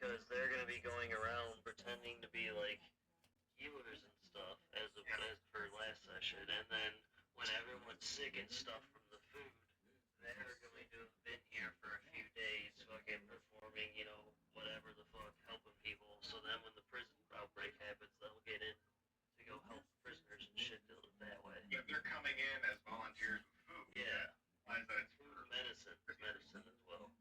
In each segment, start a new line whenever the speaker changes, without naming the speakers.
because they're gonna be going around pretending to be like healers and stuff as for last session, and then when everyone's sick and stuff from the food, they're going to have been here for a few days, fucking performing, whatever the fuck, helping people. So then when the prison outbreak happens, they'll get in to go help prisoners and shit that way.
But they're coming in as volunteers with food.
Yeah.
Implies that it's for
Medicine as well.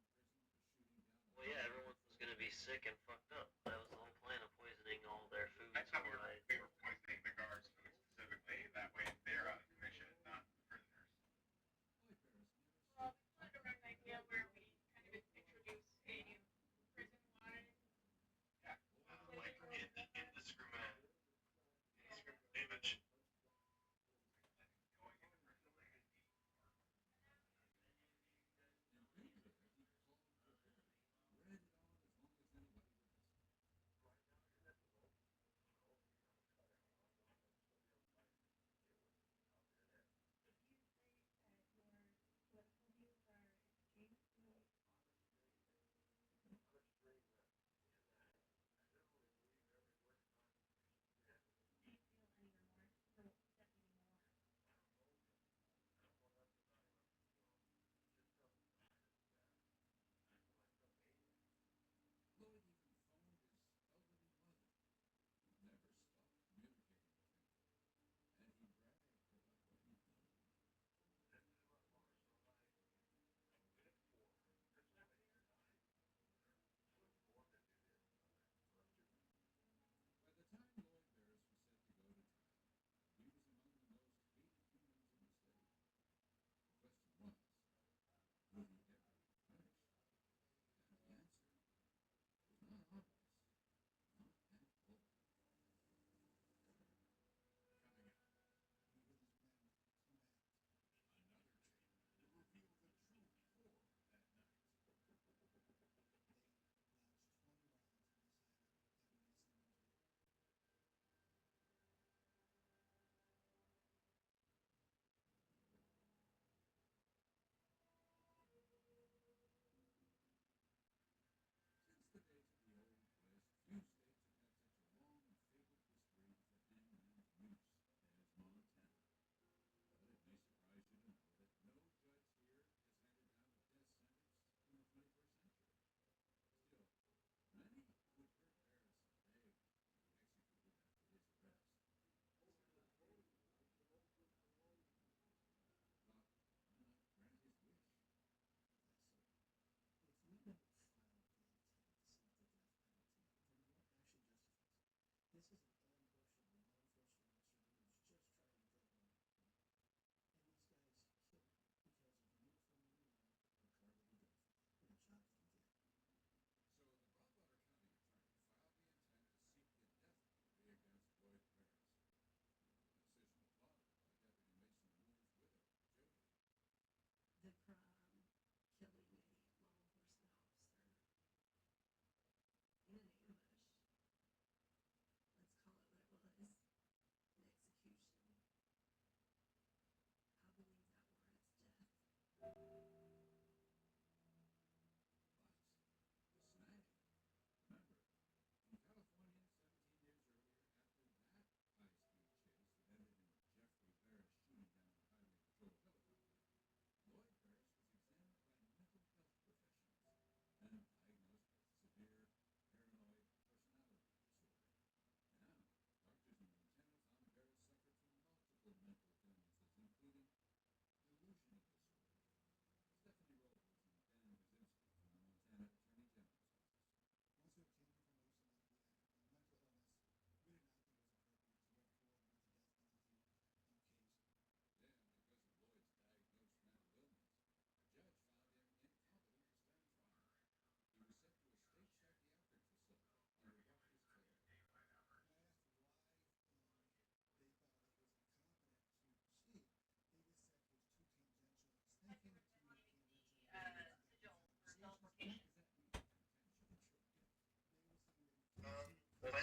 Well, yeah, everyone's gonna be sick and fucked up. That was the whole plan of poisoning all their food
I thought
supplies.
we were poisoning the guards' food specifically. That way they're out of commission, not the prisoners.
Well, we wanted to run an idea where we kind of introduce a new prison water.
Yeah. Like indiscriminate damage. Going into prison like a deep.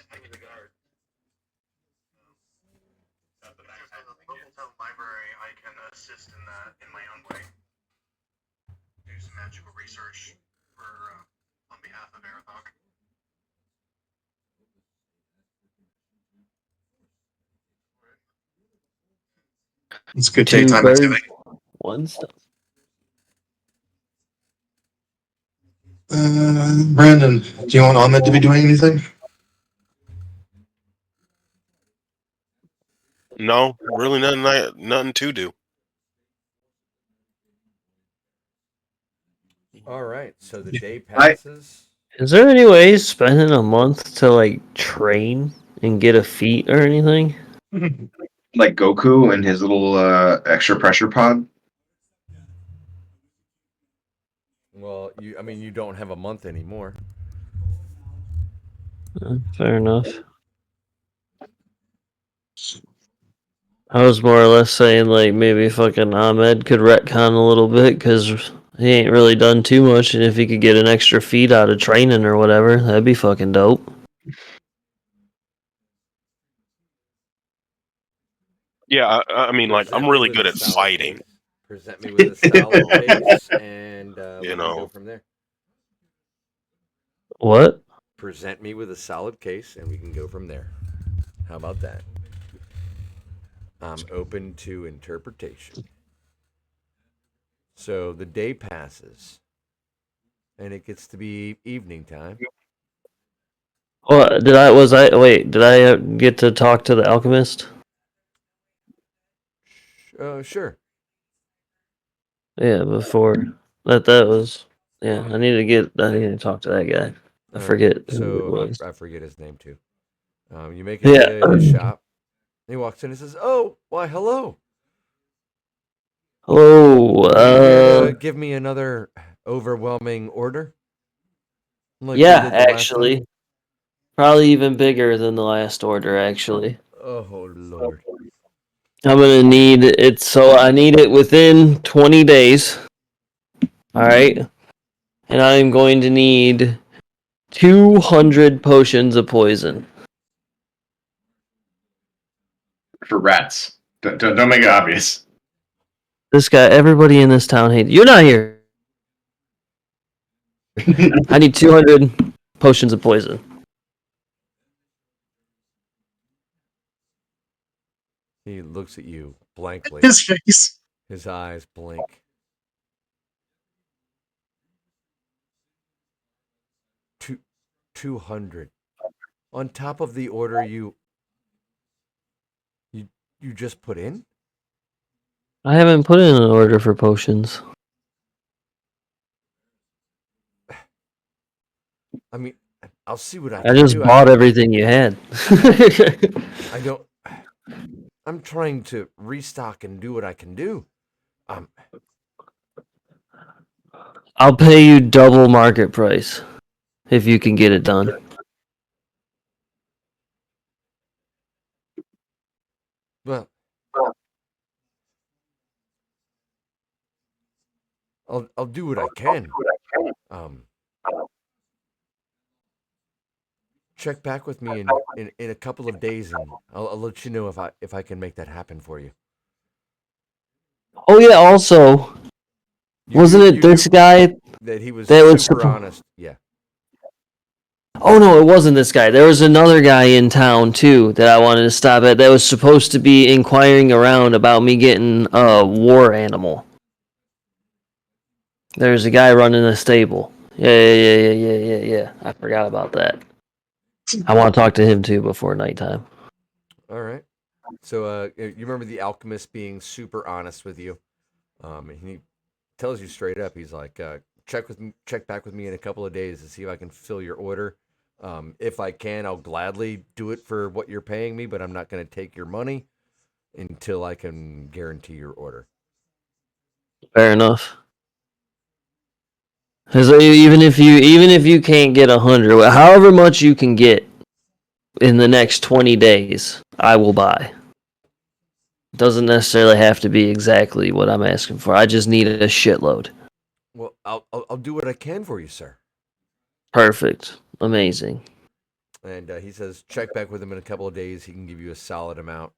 To the guard.
At the local town library, I can assist in that in my own way. Do some magical research for on behalf of Arathok. It's a good
Two
daytime
birds,
activity.
one stone.
Brandon, do you want Ahmed to be doing anything?
No, really nothing to do.
All right, so the day
I-
passes.
Is there any way spending a month to like train and get a feat or anything?
Like Goku and his little extra pressure pod.
Well, you don't have a month anymore.
Fair enough. I was more or less saying like maybe fucking Ahmed could retcon a little bit because he ain't really done too much, and if he could get an extra feat out of training or whatever, that'd be fucking dope.
Yeah, I mean, like, I'm
Present me
really
with
good
a
at
salad
fighting.
case. Present me with a salad case, and we
You
can go
know.
from there.
What?
Present me with a solid case, and we can go from there. How about that? I'm open to interpretation. So the day passes, and it gets to be evening time.
What did I? Was I? Wait, did I get to talk to the alchemist?
Sure.
Yeah, before that was. Yeah, I need to get. I need to talk to that guy. I forget who it
So
was.
I forget his name too. You make it
Yeah.
to his shop. He walks in and says, "Oh, why, hello.
Hello.
Are you here to give me another overwhelming order? Like we
Yeah,
did the last time?"
actually, probably even bigger than the last order. Actually,
Oh Lord.
I'm gonna need it. So I need it within 20 days. All right, and I'm going to need 200 potions of poison.
For rats. Don't make it obvious.
This guy, everybody in this town hates. You're not here. I need 200 potions of poison.
He looks at you blankly.
His face.
His eyes blink. Two, 200. On top of the order you just put in?
I haven't put in an order for potions.
I mean, I'll see what I
I
can
just
do.
bought everything you had.
I don't. I'm trying to restock and do what I can do. Um,
I'll pay you double market price if you can get it done.
well, I'll do what I can. Um, check back with me in a couple of days, and I'll let you know if I can make that happen for you.
Oh yeah, also, wasn't it
You
this
knew
guy
that he was
that was
super
suppo-
honest? Yeah.
Oh no, it wasn't this guy. There was another guy in town too that I wanted to stop at that was supposed to be inquiring around about me getting a war animal. There's a guy running a stable. Yeah. I forgot about that. I want to talk to him too before nighttime.
All right. So you remember the alchemist being super honest with you, and he tells you straight up. He's like, check back with me in a couple of days to see if I can fill your order. If I can, I'll gladly do it for what you're paying me, but I'm not going to take your money until I can guarantee your order.
Fair enough. Because even if you can't get 100, however much you can get in the next 20 days, I will buy. Doesn't necessarily have to be exactly what I'm asking for. I just need a shitload.
Well, I'll do what I can for you, sir.
Perfect. Amazing.
And he says, check back with him in a couple of days. He can give you a solid amount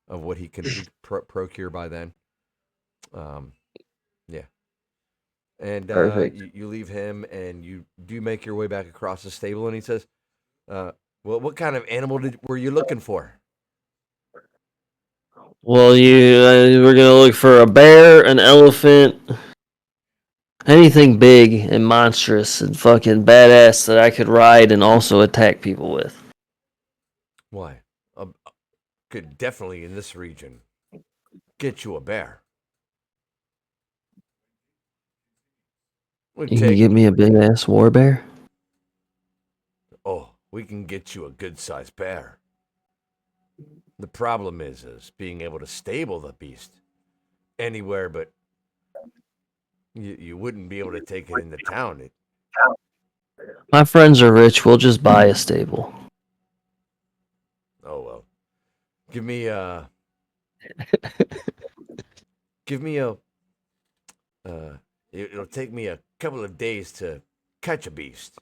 of what he can procure by then. Yeah. And
Perfect.
you leave him, and you do make your way back across the stable. And he says, "Well, what kind of animal were you looking for?"
Well, we're gonna look for a bear, an elephant, anything big and monstrous and fucking badass that I could ride and also attack people with.
Why? Could definitely in this region get you a bear. Would
You can
take.
get me a big ass war bear.
Oh, we can get you a good sized bear. The problem is being able to stable the beast anywhere, but you wouldn't be able to take it into town.
My friends are rich. We'll just buy a stable.
Oh well. Give me a. It'll take me a couple of days to catch a beast,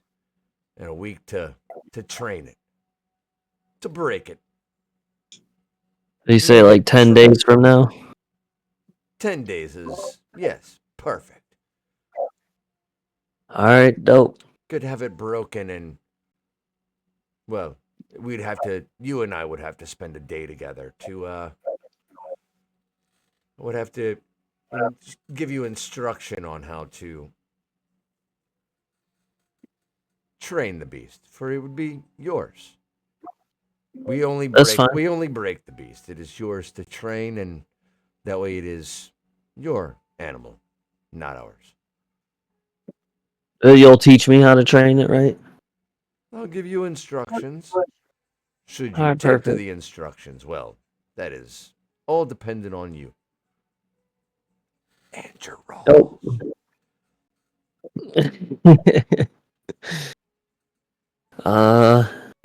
and a week to train it, to break it.
You say like 10 days from now?
10 days is yes, perfect.
All right, dope.
Could have it broken, and well, you and I would have to spend a day together to would have to give you instruction on how to train the beast, for it would be yours.
That's fine.
We only break the beast. It is yours to train, and that way it is your animal, not ours.
You'll teach me how to train it, right?
I'll give you instructions. Should
All
you
right,
take to
perfect.
the instructions, well, that is all dependent on you. And your roll.
Dope.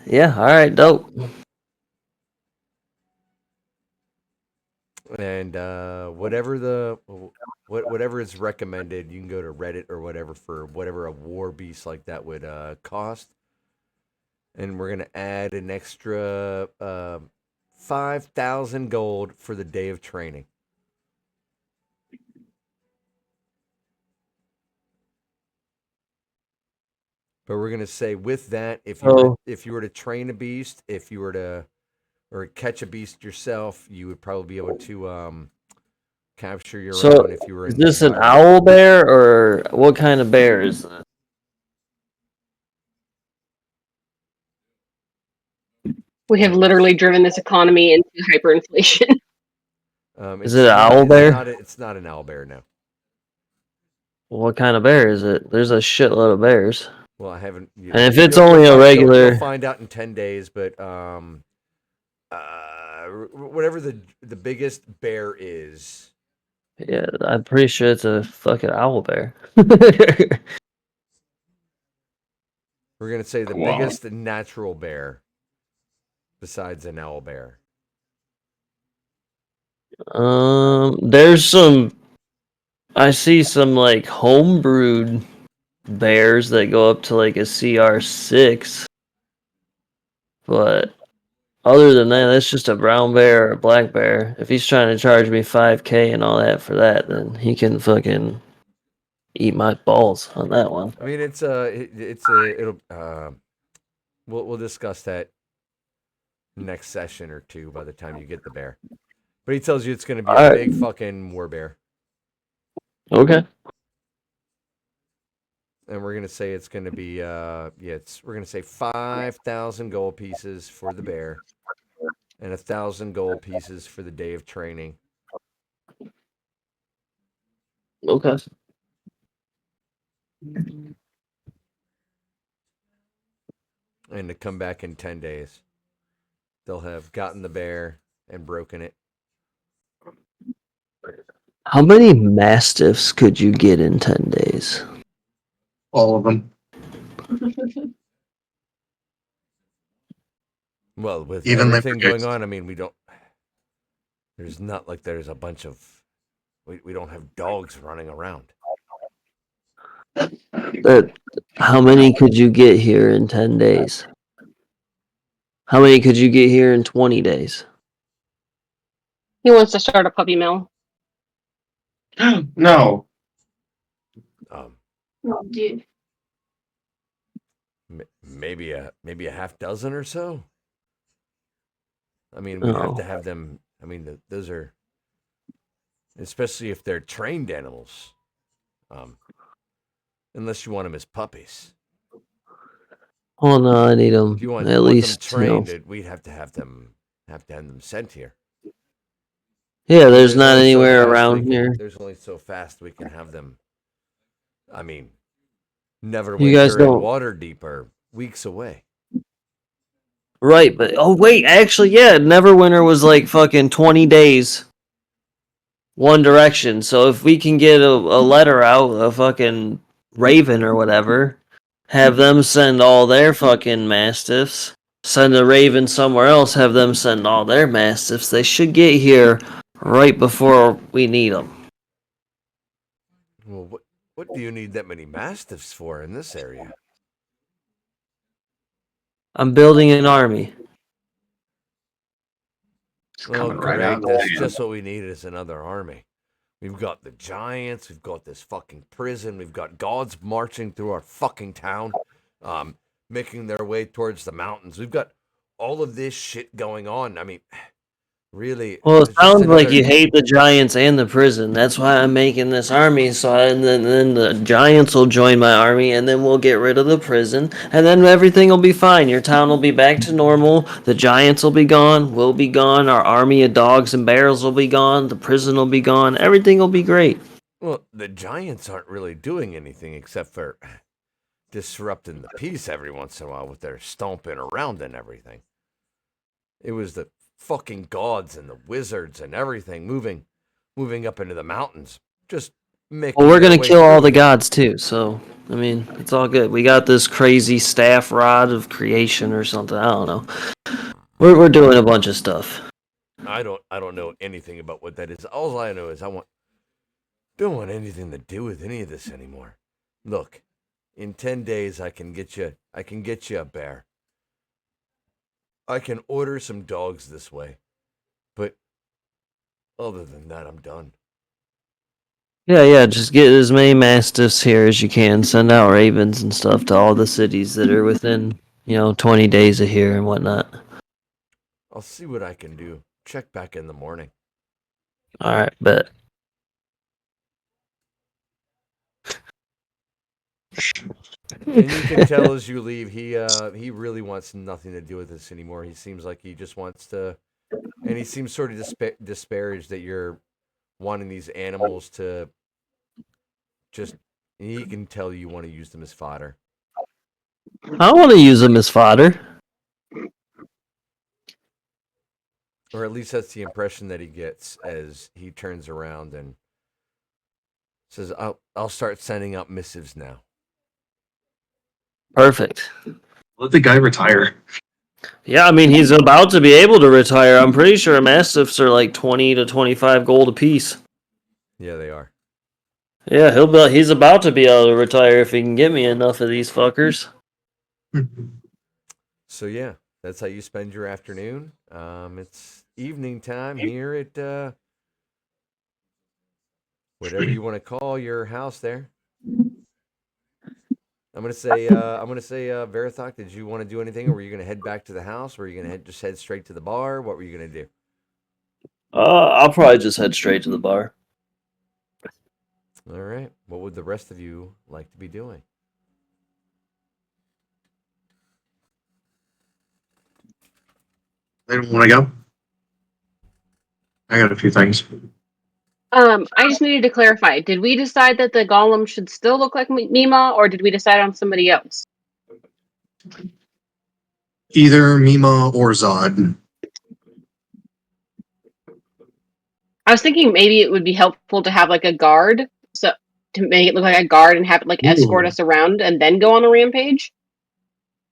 Yeah, all right, dope.
And whatever is recommended, you can go to Reddit or whatever for whatever a war beast like that would cost. And we're gonna add an extra 5,000 gold for the day of training. But we're gonna say with that, if you were to train a beast, if you were to or catch a beast yourself, you would probably be able to capture your
So,
own if you were
is
in
this an
environment.
owl bear or what kind of bear is this?
We have literally driven this economy into hyperinflation.
Is it an owl bear?
It's not an owl bear now.
What kind of bear is it? There's a shitload of bears.
Well, I haven't.
And if it's only a regular,
you'll find out in 10 days. But whatever the biggest bear is,
yeah, I'm pretty sure it's a fucking owl bear.
we're gonna say the
Wow.
biggest natural bear, besides an owl bear.
There's some. I see some like homebrewed bears that go up to like a CR6, but other than that, that's just a brown bear or a black bear. If he's trying to charge me 5K and all that for that, then he can fucking eat my balls on that one.
I mean, we'll discuss that next session or two by the time you get the bear. But he tells you it's gonna be a big fucking war bear.
Okay.
And we're gonna say it's gonna be we're gonna say 5,000 gold pieces for the bear, and 1,000 gold pieces for the day of training.
Okay.
And to come back in 10 days, they'll have gotten the bear and broken it.
How many mastiffs could you get in 10 days?
All of them.
Well, with
Evenly
everything
produced.
going on, I mean, there's not like there's a bunch of, we don't have dogs running around.
But how many could you get here in 10 days? How many could you get here in 20 days?
He wants to start a puppy mill.
No.
Dude.
Maybe a half dozen or so. I mean, we'd have to have them I mean, those are, especially if they're trained animals. Unless you want them as puppies.
Oh no, I need them
If you want
at
them
least.
trained, we'd have to have them sent here.
Yeah, there's not
only so
anywhere
fast
around here.
There's only so fast we can have them. I mean,
You guys
Neverwinter and
don't.
Waterdeep are weeks away.
Right, but oh wait, actually, yeah, Neverwinter was like fucking 20 days, one direction. So if we can get a letter out, a fucking Raven or whatever, have them send all their fucking mastiffs, send a Raven somewhere else, have them send all their mastiffs. They should get here right before we need them.
Well, what do you need that many mastiffs for in this area?
I'm building an army.
Coming right
great.
out.
That's just what we need is another army. We've got the giants. We've got this fucking prison. We've got gods marching through our fucking town, making their way towards the mountains. We've got all of this shit going on. I mean, really.
Well, it sounds like you hate the Giants and the prison. That's why I'm making this army. So, and then the Giants will join my army, and then we'll get rid of the prison, and then everything will be fine. Your town will be back to normal. The Giants will be gone. We'll be gone. Our army of dogs and bears will be gone. The prison will be gone. Everything will be great.
Well, the Giants aren't really doing anything except for disrupting the peace every once in a while with their stomping around and everything. It was the fucking gods and the wizards and everything moving up into the mountains. Just making.
Well, we're gonna kill all the gods too. So, I mean, it's all good. We got this crazy staff rod of creation or something. I don't know. We're doing a bunch of stuff.
I don't know anything about what that is. All I know is don't want anything to do with any of this anymore. Look, in 10 days I can get you a bear. I can order some dogs this way. But other than that, I'm done.
Yeah, just get as many mastiffs here as you can. Send out ravens and stuff to all the cities that are within, 20 days of here and whatnot.
I'll see what I can do. Check back in the morning.
All right, bet.
And you can tell as you leave, he really wants nothing to do with this anymore. He seems like he just wants to, and he seems sort of disparaged that you're wanting these animals to just. He can tell you want to use them as fodder.
I want to use them as fodder.
Or at least that's the impression that he gets as he turns around and says, "I'll start sending out missives now."
Perfect.
Let the guy retire.
Yeah, I mean, he's about to be able to retire. I'm pretty sure mastiffs are like 20 to 25 gold apiece.
Yeah, they are.
Yeah, he's about to be able to retire if he can get me enough of these fuckers.
So yeah, that's how you spend your afternoon. It's evening time here at whatever you want to call your house there. I'm gonna say, Verithok, did you want to do anything, or were you gonna head back to the house? Or were you gonna just head straight to the bar? What were you gonna do?
I'll probably just head straight to the bar.
All right. What would the rest of you like to be doing?
Anyone want to go? I got a few things.
I just needed to clarify. Did we decide that the golem should still look like Mima, or did we decide on somebody else?
Either Mima or Zod.
I was thinking maybe it would be helpful to have like a guard, so to make it look like a guard and have it like escort us around and then go on a rampage.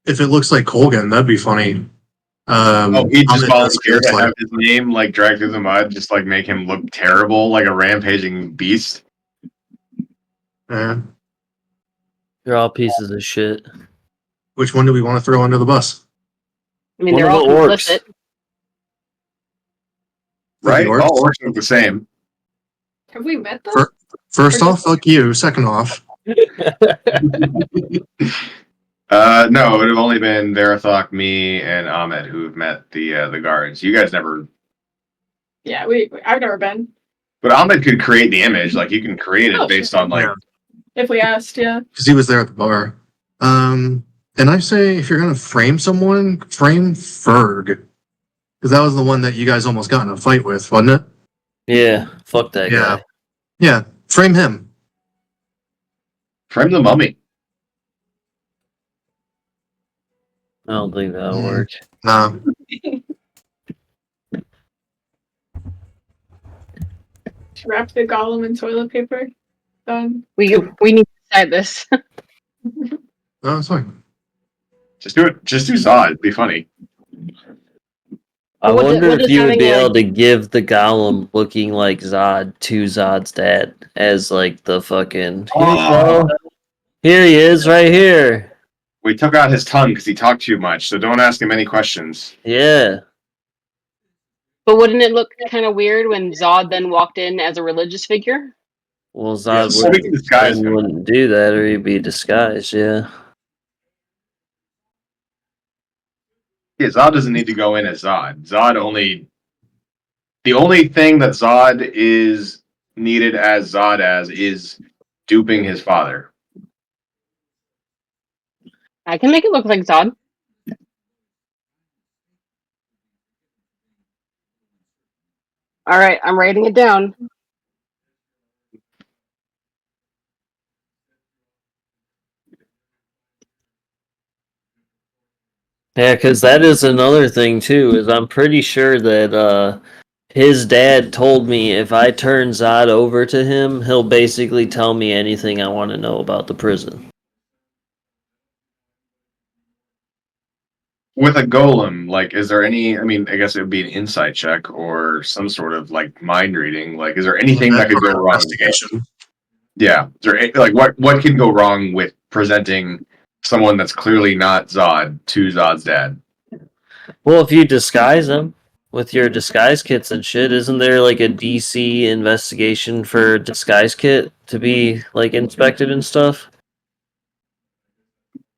If it looks like Colgan, that'd be funny.
He just
Ahmed
volunteered
does
to
like-
have his name like dragged through the mud, just like make him look terrible, like a rampaging beast.
Yeah.
You're all pieces of shit.
Which one do we want to throw under the bus?
I mean,
One
they're
of
all
the orcs.
complicit.
Right?
The orcs?
All orcs look the same.
Have we met them?
First off, fuck you. Second off,
No, it would have only been Verithok, me, and Ahmed who have met the guards. You guys never.
Yeah, I've never been.
But Ahmed could create the image. Like you can create it
Oh,
based on like.
Yeah.
If we asked, yeah.
Because he was there at the bar. And I say if you're gonna frame someone, frame Ferg, because that was the one that you guys almost got in a fight with, wasn't it?
Yeah, fuck that
Yeah.
guy.
Yeah, frame him.
Frame the mummy.
I don't think that'll
Mm.
work.
Nah.
Wrap the golem in toilet paper. Done.
We need to decide this.
No, it's fine.
Just do it. Just do Zod. It'd be funny.
I
What
wonder
does
if you would
having
be
a-
able to give the golem looking like Zod to Zod's dad as like the fucking here you go. Here he is right here.
We took out his tongue because he talked too much, so don't ask him any questions.
Yeah.
But wouldn't it look kind of weird when Zod then walked in as a religious figure?
Well, Zod
Yes.
Well, we can disguise
then
him.
wouldn't do that, or he'd be disguised. Yeah.
Yeah, Zod doesn't need to go in as Zod. The only thing that Zod is needed as Zod as is duping his father.
I can make it look like Zod. All right, I'm writing it down.
Yeah, because that is another thing too. Is I'm pretty sure that his dad told me if I turn Zod over to him, he'll basically tell me anything I want to know about the prison.
With a golem, like, is there any? I mean, I guess it would be an insight check or some sort of like mind reading. Like, is there anything that could go wrong?
Investigation.
Yeah, is there like what can go wrong with presenting someone that's clearly not Zod to Zod's dad?
Well, if you disguise him with your disguise kits and shit, isn't there like a DC investigation for disguise kit to be like inspected and stuff?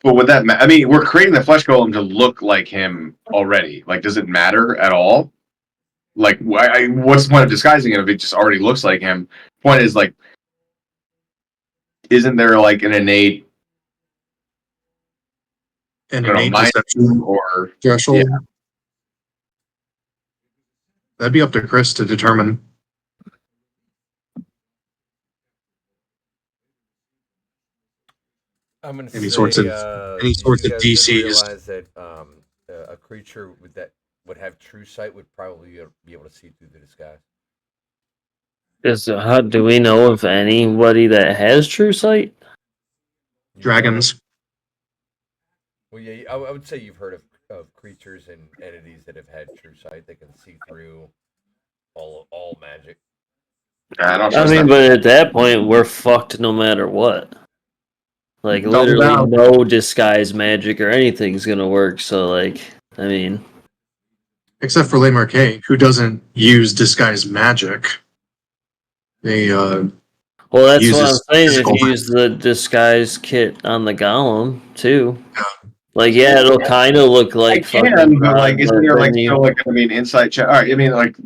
But would that? I mean, we're creating the flesh golem to look like him already. Like, does it matter at all? Like, what's the point of disguising him if it just already looks like him? Point is, like, isn't there like an innate
And
I don't know,
innate
mind
deception
or
threshold.
Yeah.
That'd be up to Chris to determine.
I'm gonna
Any
say,
sorts of- any
you
sorts of
guys did
DCs.
realize that a creature that would have true sight would probably be able to see through the disguise.
How do we know if anybody that has true sight?
You
Dragons.
know- well, yeah, I would say you've heard of creatures and entities that have had true sight. They can see through all magic.
I don't
I
trust
mean,
that.
but at that point, we're fucked no matter what. Like,
Double
literally,
down.
no disguise magic or anything's gonna work. So, like, I mean,
Except for Le Marquet, who doesn't use disguise magic. They
well, that's what I'm
uses
saying. If
physical
you use the disguise kit on the golem too,
Yeah.
like, yeah, it'll kind of look
I
like
can,
fucking
but like,
Zod,
isn't
but
there like
then
still like I mean insight check? All right, I mean like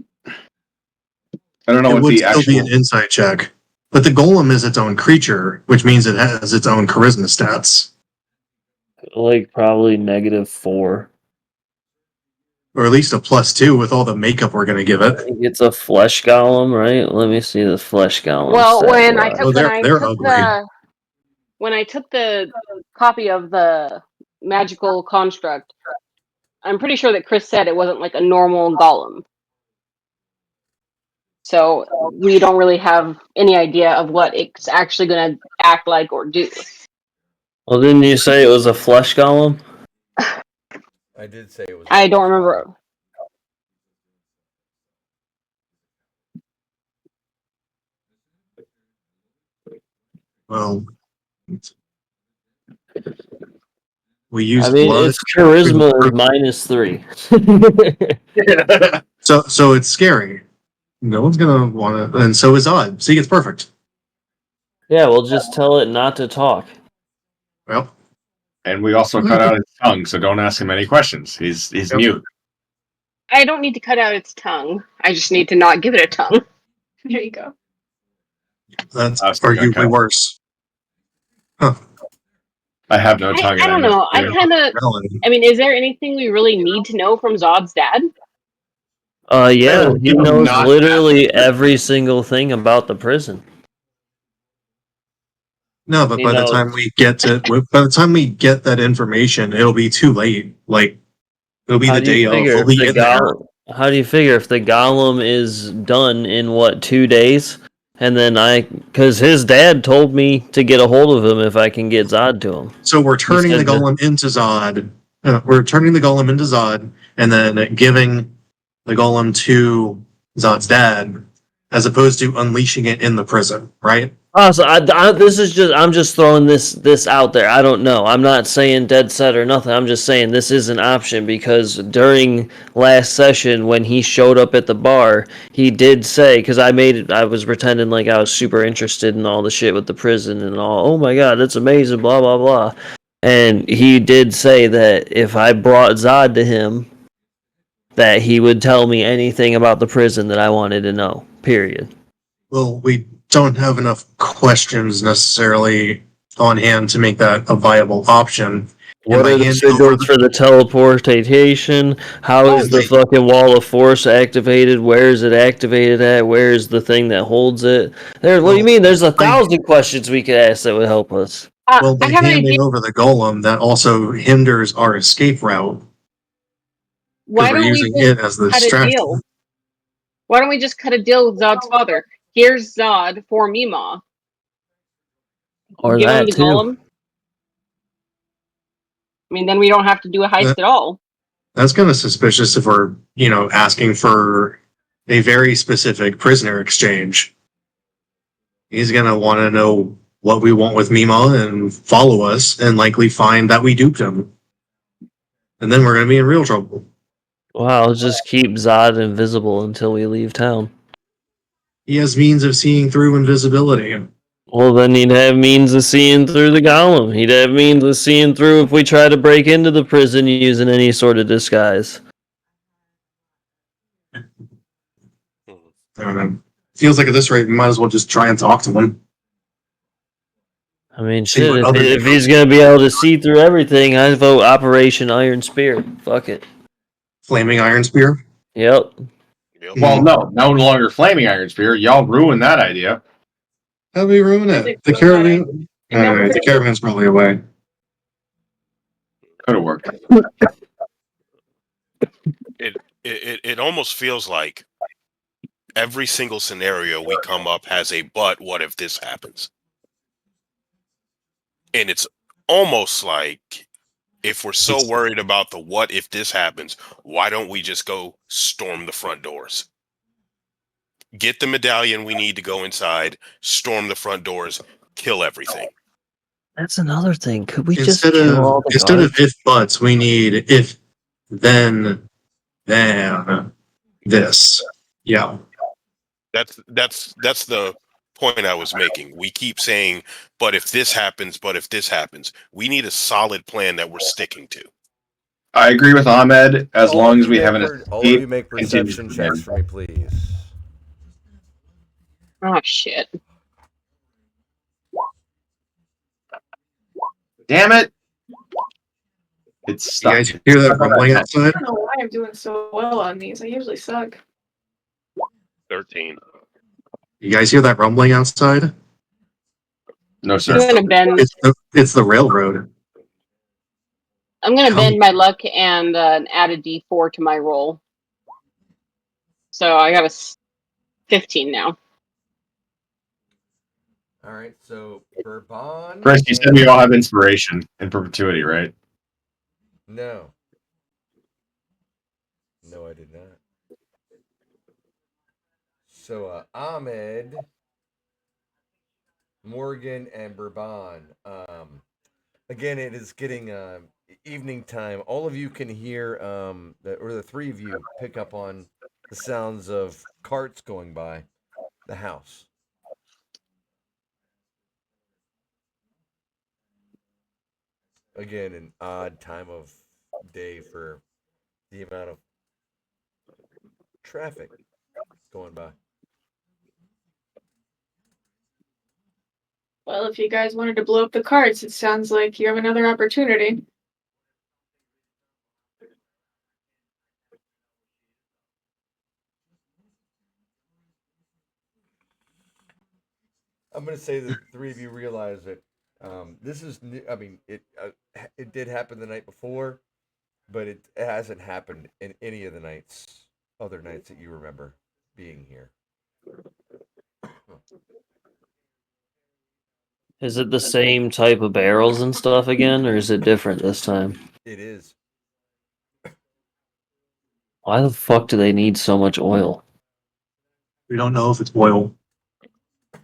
I don't know
it
what
would
the
still be
actual.
an insight check. But the golem is its own creature, which means it has its own charisma stats.
like probably -4.
Or at least a +2 with all the makeup we're gonna give
I
it.
think it's a flesh golem, right? Let me see the flesh golem.
Well,
stat
when I
block.
took
Oh,
when I
they're
took
ugly.
the when I took the copy of the magical construct, I'm pretty sure that Chris said it wasn't like a normal golem. So we don't really have any idea of what it's actually going to act like or do.
Well, didn't you say it was a flesh golem?
I did say it was.
I don't remember.
Well, we use
I mean,
blood.
its charisma is -3.
So it's scary. No one's gonna want to, and so is Odd. See, it's perfect.
Yeah, we'll just tell it not to talk.
Well,
And we also cut out his tongue, so don't ask him any questions. He's
Yep.
mute.
I don't need to cut out its tongue. I just need to not give it a tongue.
There you go.
That's
I was thinking
arguably worse. Huh.
I have no tongue.
I
And
don't
I
know.
miss you.
I mean, is there anything we really need to know from Zod's dad?
Yeah,
No,
he
you do
knows
not
literally every single thing about the prison.
No, but
He
by the
knows.
time we get that information, it'll be too late. Like it'll be
How
the
do you
day of.
figure
We'll
if
be
the
in there.
How do you figure if the golem is done in what 2 days? And then because his dad told me to get a hold of him if I can get Zod to him.
So we're
He
turning the
said
golem into Zod. We're turning the golem into Zod, and then giving the golem to Zod's dad, as opposed to unleashing it in the prison, right?
So I'm just throwing this out there. I don't know. I'm not saying dead set or nothing. I'm just saying this is an option because during last session when he showed up at the bar, he did say because I was pretending like I was super interested in all the shit with the prison and all. Oh my god, that's amazing. Blah blah blah. And he did say that if I brought Zod to him, that he would tell me anything about the prison that I wanted to know. Period.
Well, we don't have enough questions necessarily on hand to make that a viable option. And
What
by
are the
handing over
signals for the teleportation? How
Oh,
is the
wait.
fucking wall of force activated? Where is it activated at? Where is the thing that holds it? What do you mean? There's 1,000 questions we could ask that would help us.
Well,
I
by
have an idea.
handing over the golem, that also hinders our escape route because
Why
we're
don't we
using
just
it as the
cut a
distraction.
deal? Why don't we just cut a deal with Zod's father? Here's Zod for Mima.
Or
Give him
that
the
too.
golem. I mean, then we don't have to do a heist
That-
at all.
That's kind of suspicious if we're, asking for a very specific prisoner exchange. He's going to want to know what we want with Mima and follow us and likely find that we duped him. And then we're going to be in real trouble.
Wow, let's just keep Zod invisible until we leave town.
He has means of seeing through invisibility.
Well, then he'd have means of seeing through the golem. He'd have means of seeing through if we try to break into the prison using any sort of disguise.
I don't know. Feels like at this rate, we might as well just try and talk to him.
I mean,
See
shit,
what
if,
other
if he's gonna be able to see through everything, I vote Operation Iron Spear. Fuck it.
Flaming Iron Spear.
Yep.
Yep.
Well, no longer flaming Iron Spear. Y'all ruined that idea.
How do we ruin
Is
it?
it
The
good
caravan.
I know
Alright, the caravan's probably away.
Could have worked.
It almost feels like every single scenario we come up has a but what if this happens? And it's almost like if we're so
It's-
worried about the what if this happens, why don't we just go storm the front doors? Get the medallion we need to go inside, storm the front doors, kill everything.
That's another thing. Could we just
Instead
kill
of
all the
instead of
guards?
if buts, we need if then this. Yeah.
That's the point I was making. We keep saying, but if this happens, but if this happens, we need a solid plan that we're sticking to.
I agree with Ahmed. As
All
long
of
as
you
we
make
have an
all of you
escape,
make
continue
perception
from
checks
there.
for me, please.
Oh shit.
Damn it! It's
You
stuck.
guys hear that rumbling outside?
I don't know why I'm doing so well on these. I usually suck.
13.
You guys hear that rumbling outside?
No,
I'm
sir.
gonna bend.
It's the railroad.
I'm gonna
Come.
bend my luck and add a D4 to my roll. So I got a 15 now.
All right, so Bourbon.
Chris, you said we all have inspiration in perpetuity, right?
No. No, I did not. So Ahmed, Morgan, and Bourbon. Again, it is getting evening time. All of you can hear, the three of you pick up on the sounds of carts going by the house. Again, an odd time of day for the amount of traffic going by.
Well, if you guys wanted to blow up the carts, it sounds like you have another opportunity.
I'm gonna say that the three of you realize that this is new. I mean, it did happen the night before, but it hasn't happened in any of the other nights that you remember being here.
Is it the same type of barrels and stuff again, or is it different this time?
It is.
Why the fuck do they need so much oil?
We don't know if it's oil.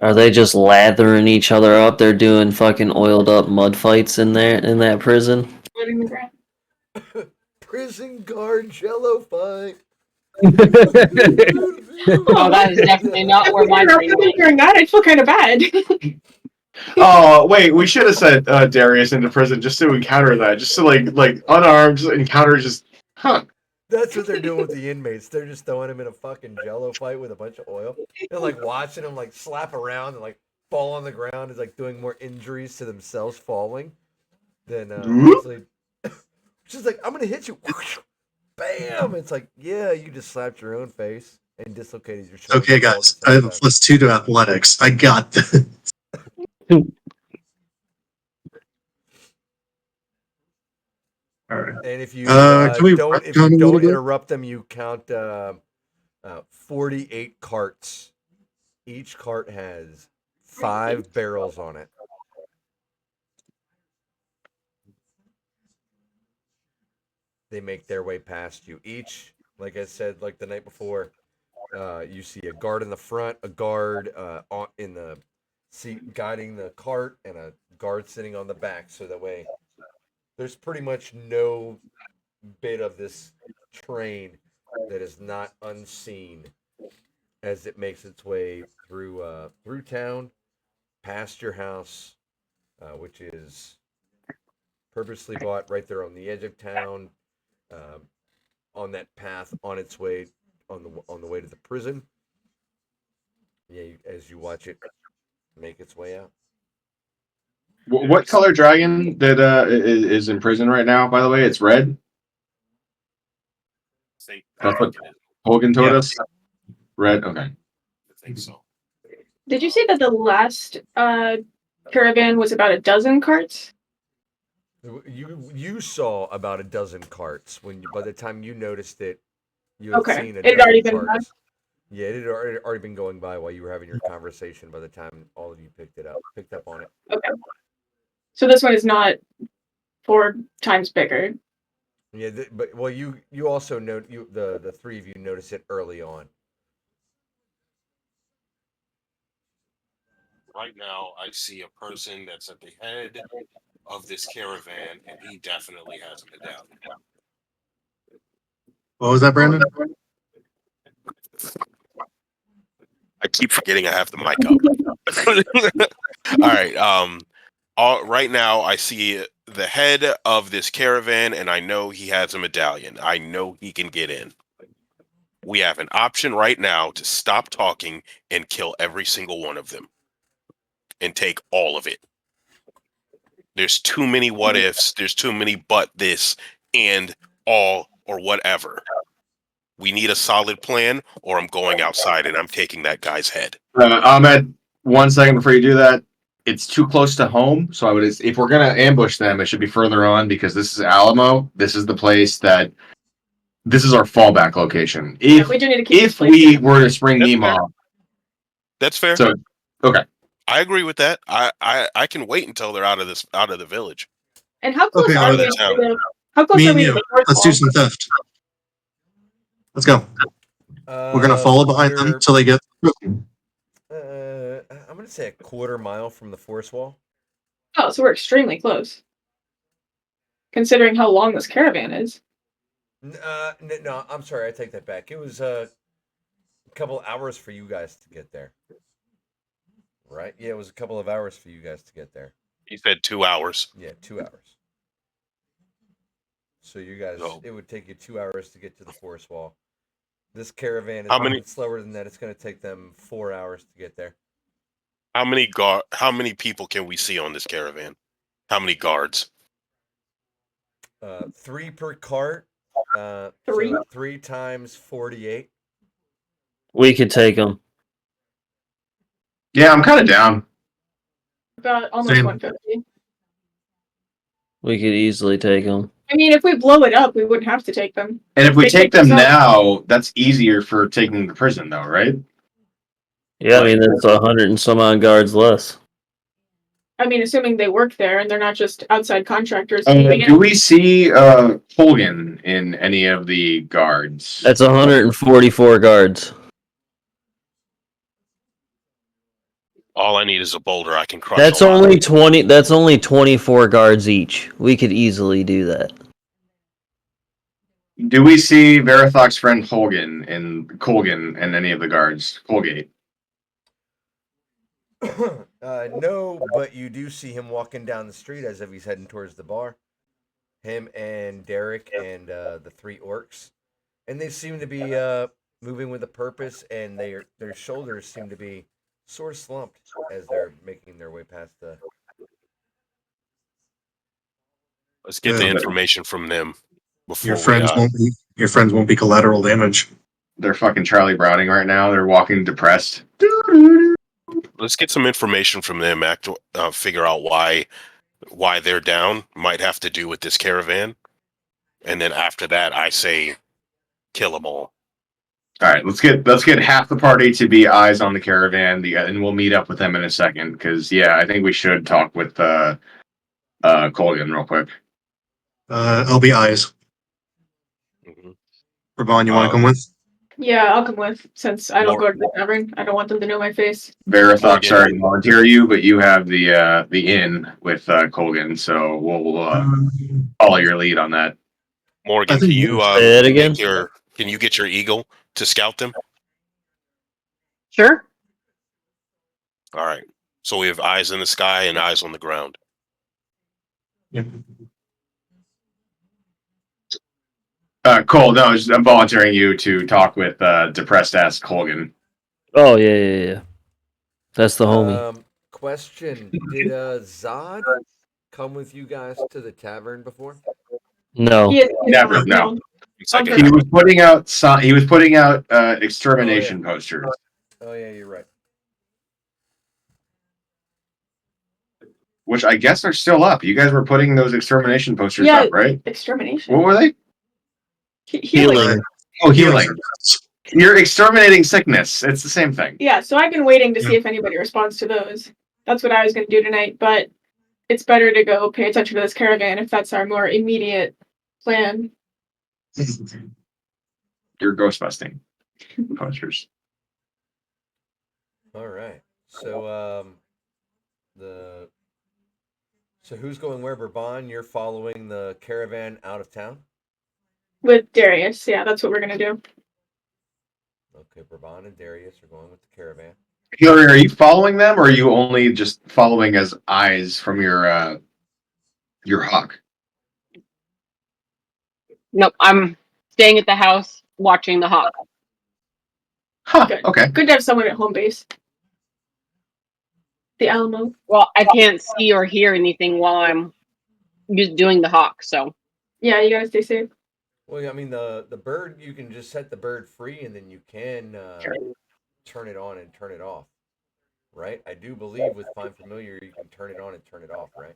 Are they just lathering each other up? They're doing fucking oiled up mud fights in that prison.
Floating the ground.
Prison guard Jello fight.
Oh, that is definitely not where my brain went.
During that, I'd feel kind of bad.
Oh wait, we should have sent Darius into prison just to encounter that, just to like unarmed encounter. Just
That's what they're doing with the inmates. They're just throwing him in a fucking Jello fight with a bunch of oil. They're like watching him like slap around and like fall on the ground. Is like doing more injuries to themselves falling than actually. She's like, I'm gonna hit you. Bam! It's like, yeah, you just slapped your own face and dislocated your shoulder.
Okay,
all at
guys,
the
I
same
have a
time.
+2 to athletics. I got this. All right.
And if you
Can we
don't
retcon a little bit?
interrupt them, you count 48 carts. Each cart has 5 barrels on it. They make their way past you. Each, like I said, like the night before, you see a guard in the front, a guard in the seat guiding the cart, and a guard sitting on the back. So that way, there's pretty much no bit of this train that is not unseen as it makes its way through town, past your house, which is purposely bought right there on the edge of town, on that path on its way on the way to the prison. Yeah, as you watch it make its way out.
what color dragon that is in prison right now? By the way, it's red. That's what Hogan told us. Red. Okay.
I think so.
Did you say that the last caravan was about a dozen carts?
You saw about a dozen carts when by the time you noticed it, you had
Okay,
seen a
it had
dozen
already been
carts. Yeah, it had already been going by while you were having your conversation. By the time all of you picked up on it.
Okay. So this one is not 4 times bigger.
Yeah, but well, you also note the three of you notice it early on.
Right now, I see a person that's at the head of this caravan, and he definitely has a medallion.
What was that, Brandon?
I keep forgetting I have the mic up. All right. Right now, I see the head of this caravan, and I know he has a medallion. I know he can get in. We have an option right now to stop talking and kill every single one of them and take all of it. There's too many what ifs. There's too many but this and all or whatever. We need a solid plan, or I'm going outside and I'm taking that guy's head.
Ahmed, 1 second before you do that. It's too close to home, so I would. If we're gonna ambush them, it should be further on because this is Alamo. This is the place that. This is our fallback location. If
we do need to keep
if
this place
we
safe.
were to spring
That's
Nemo,
fair. That's fair.
so okay.
I agree with that. I can wait until they're out of the village.
And how close
Okay,
are
out
we
of
to
town.
how close
Me
are
and
we to
you.
the fourth
Let's do
wall?
some theft. Let's go. We're gonna follow behind them till they get.
I'm gonna say a quarter mile from the forest wall.
Oh, so we're extremely close. Considering how long this caravan is.
No, I'm sorry. I take that back. It was a couple hours for you guys to get there. Right? Yeah, it was a couple of hours for you guys to get there.
He said 2 hours.
Yeah, 2 hours. So you guys,
Oh.
it would take you 2 hours to get to the forest wall. This caravan is
How
moving
many?
slower than that. It's going to take them 4 hours to get there.
How many people can we see on this caravan? How many guards?
3 per cart.
Three?
So 3 times 48.
We could take them.
Yeah, I'm kind of down.
About almost
Same.
150.
We could easily take them.
I mean, if we blow it up, we wouldn't have to take them.
And if we
They
take
kicked us
them
out.
now, that's easier for taking the prison, though, right?
Yeah, I mean that's 100 and some odd guards less.
I mean, assuming they work there and they're not just outside contractors.
Do
keeping it.
we see Hogan in any of the guards?
That's 144 guards.
All I need is a boulder. I can crush.
That's
a lot.
only 20. That's only 24 guards each. We could easily do that.
Do we see Verathok's friend Hogan and Colgan and any of the guards? Colgate.
No, but you do see him walking down the street as if he's heading towards the bar. Him and Derek and the 3 orcs, and they seem to be moving with a purpose, and their shoulders seem to be sort of slumped as they're making their way past the.
Let's get the information from them before
Your friends won't be collateral damage.
They're fucking Charlie Browning right now. They're walking depressed.
let's get some information from them. Figure out why they're down. Might have to do with this caravan, and then after that, I say kill them all.
All right, let's get half the party to be eyes on the caravan, and we'll meet up with them in a second. Because I think we should talk with Colgan real quick.
I'll be eyes.
Mm-hmm.
Raban, you want to come with?
Yeah, I'll come with, since I don't
More-
go to the tavern. I don't want them to know my face.
Verathok,
Morgan.
sorry to volunteer you, but you have the inn with Colgan, so we'll follow your lead on that.
Morgan,
I think
can you
Say that again?
can you get your eagle to scout them?
Sure.
All right. So we have eyes in the sky and eyes on the ground.
Yep.
Cole, no, I'm volunteering you to talk with depressed ass Colgan.
Oh yeah. That's the homie.
Question: did Zod come with you guys to the tavern before?
No.
He is
Never, no.
Second,
Okay.
He was putting out extermination posters.
Oh yeah, you're right.
Which I guess are still up. You guys were putting those extermination posters
Yeah.
up, right?
Extermination.
What were they?
Healing.
Oh, healing. You're exterminating sickness. It's the same thing.
Yeah, so I've been waiting to see if anybody responds to those. That's what I was going to do tonight, but it's better to go pay attention to this caravan if that's our more immediate plan.
You're ghostbusting posters.
All right. So so who's going where? Bourbon, you're following the caravan out of town.
With Darius, yeah, that's what we're going to do.
Okay, Bourbon and Darius are going with the caravan.
Hillary, are you following them, or are you only just following as eyes from your hawk?
Nope, I'm staying at the house watching the hawk.
Huh.
Good.
Okay.
Good to have someone at home base. The Alamo.
Well, I can't see or hear anything while I'm just doing the hawk, so.
Yeah, you gotta stay safe.
Well, I mean the bird, you can just set the bird free, and then you can turn it on and turn it off, right? I do believe with Find Familiar you can turn it on and turn it off, right?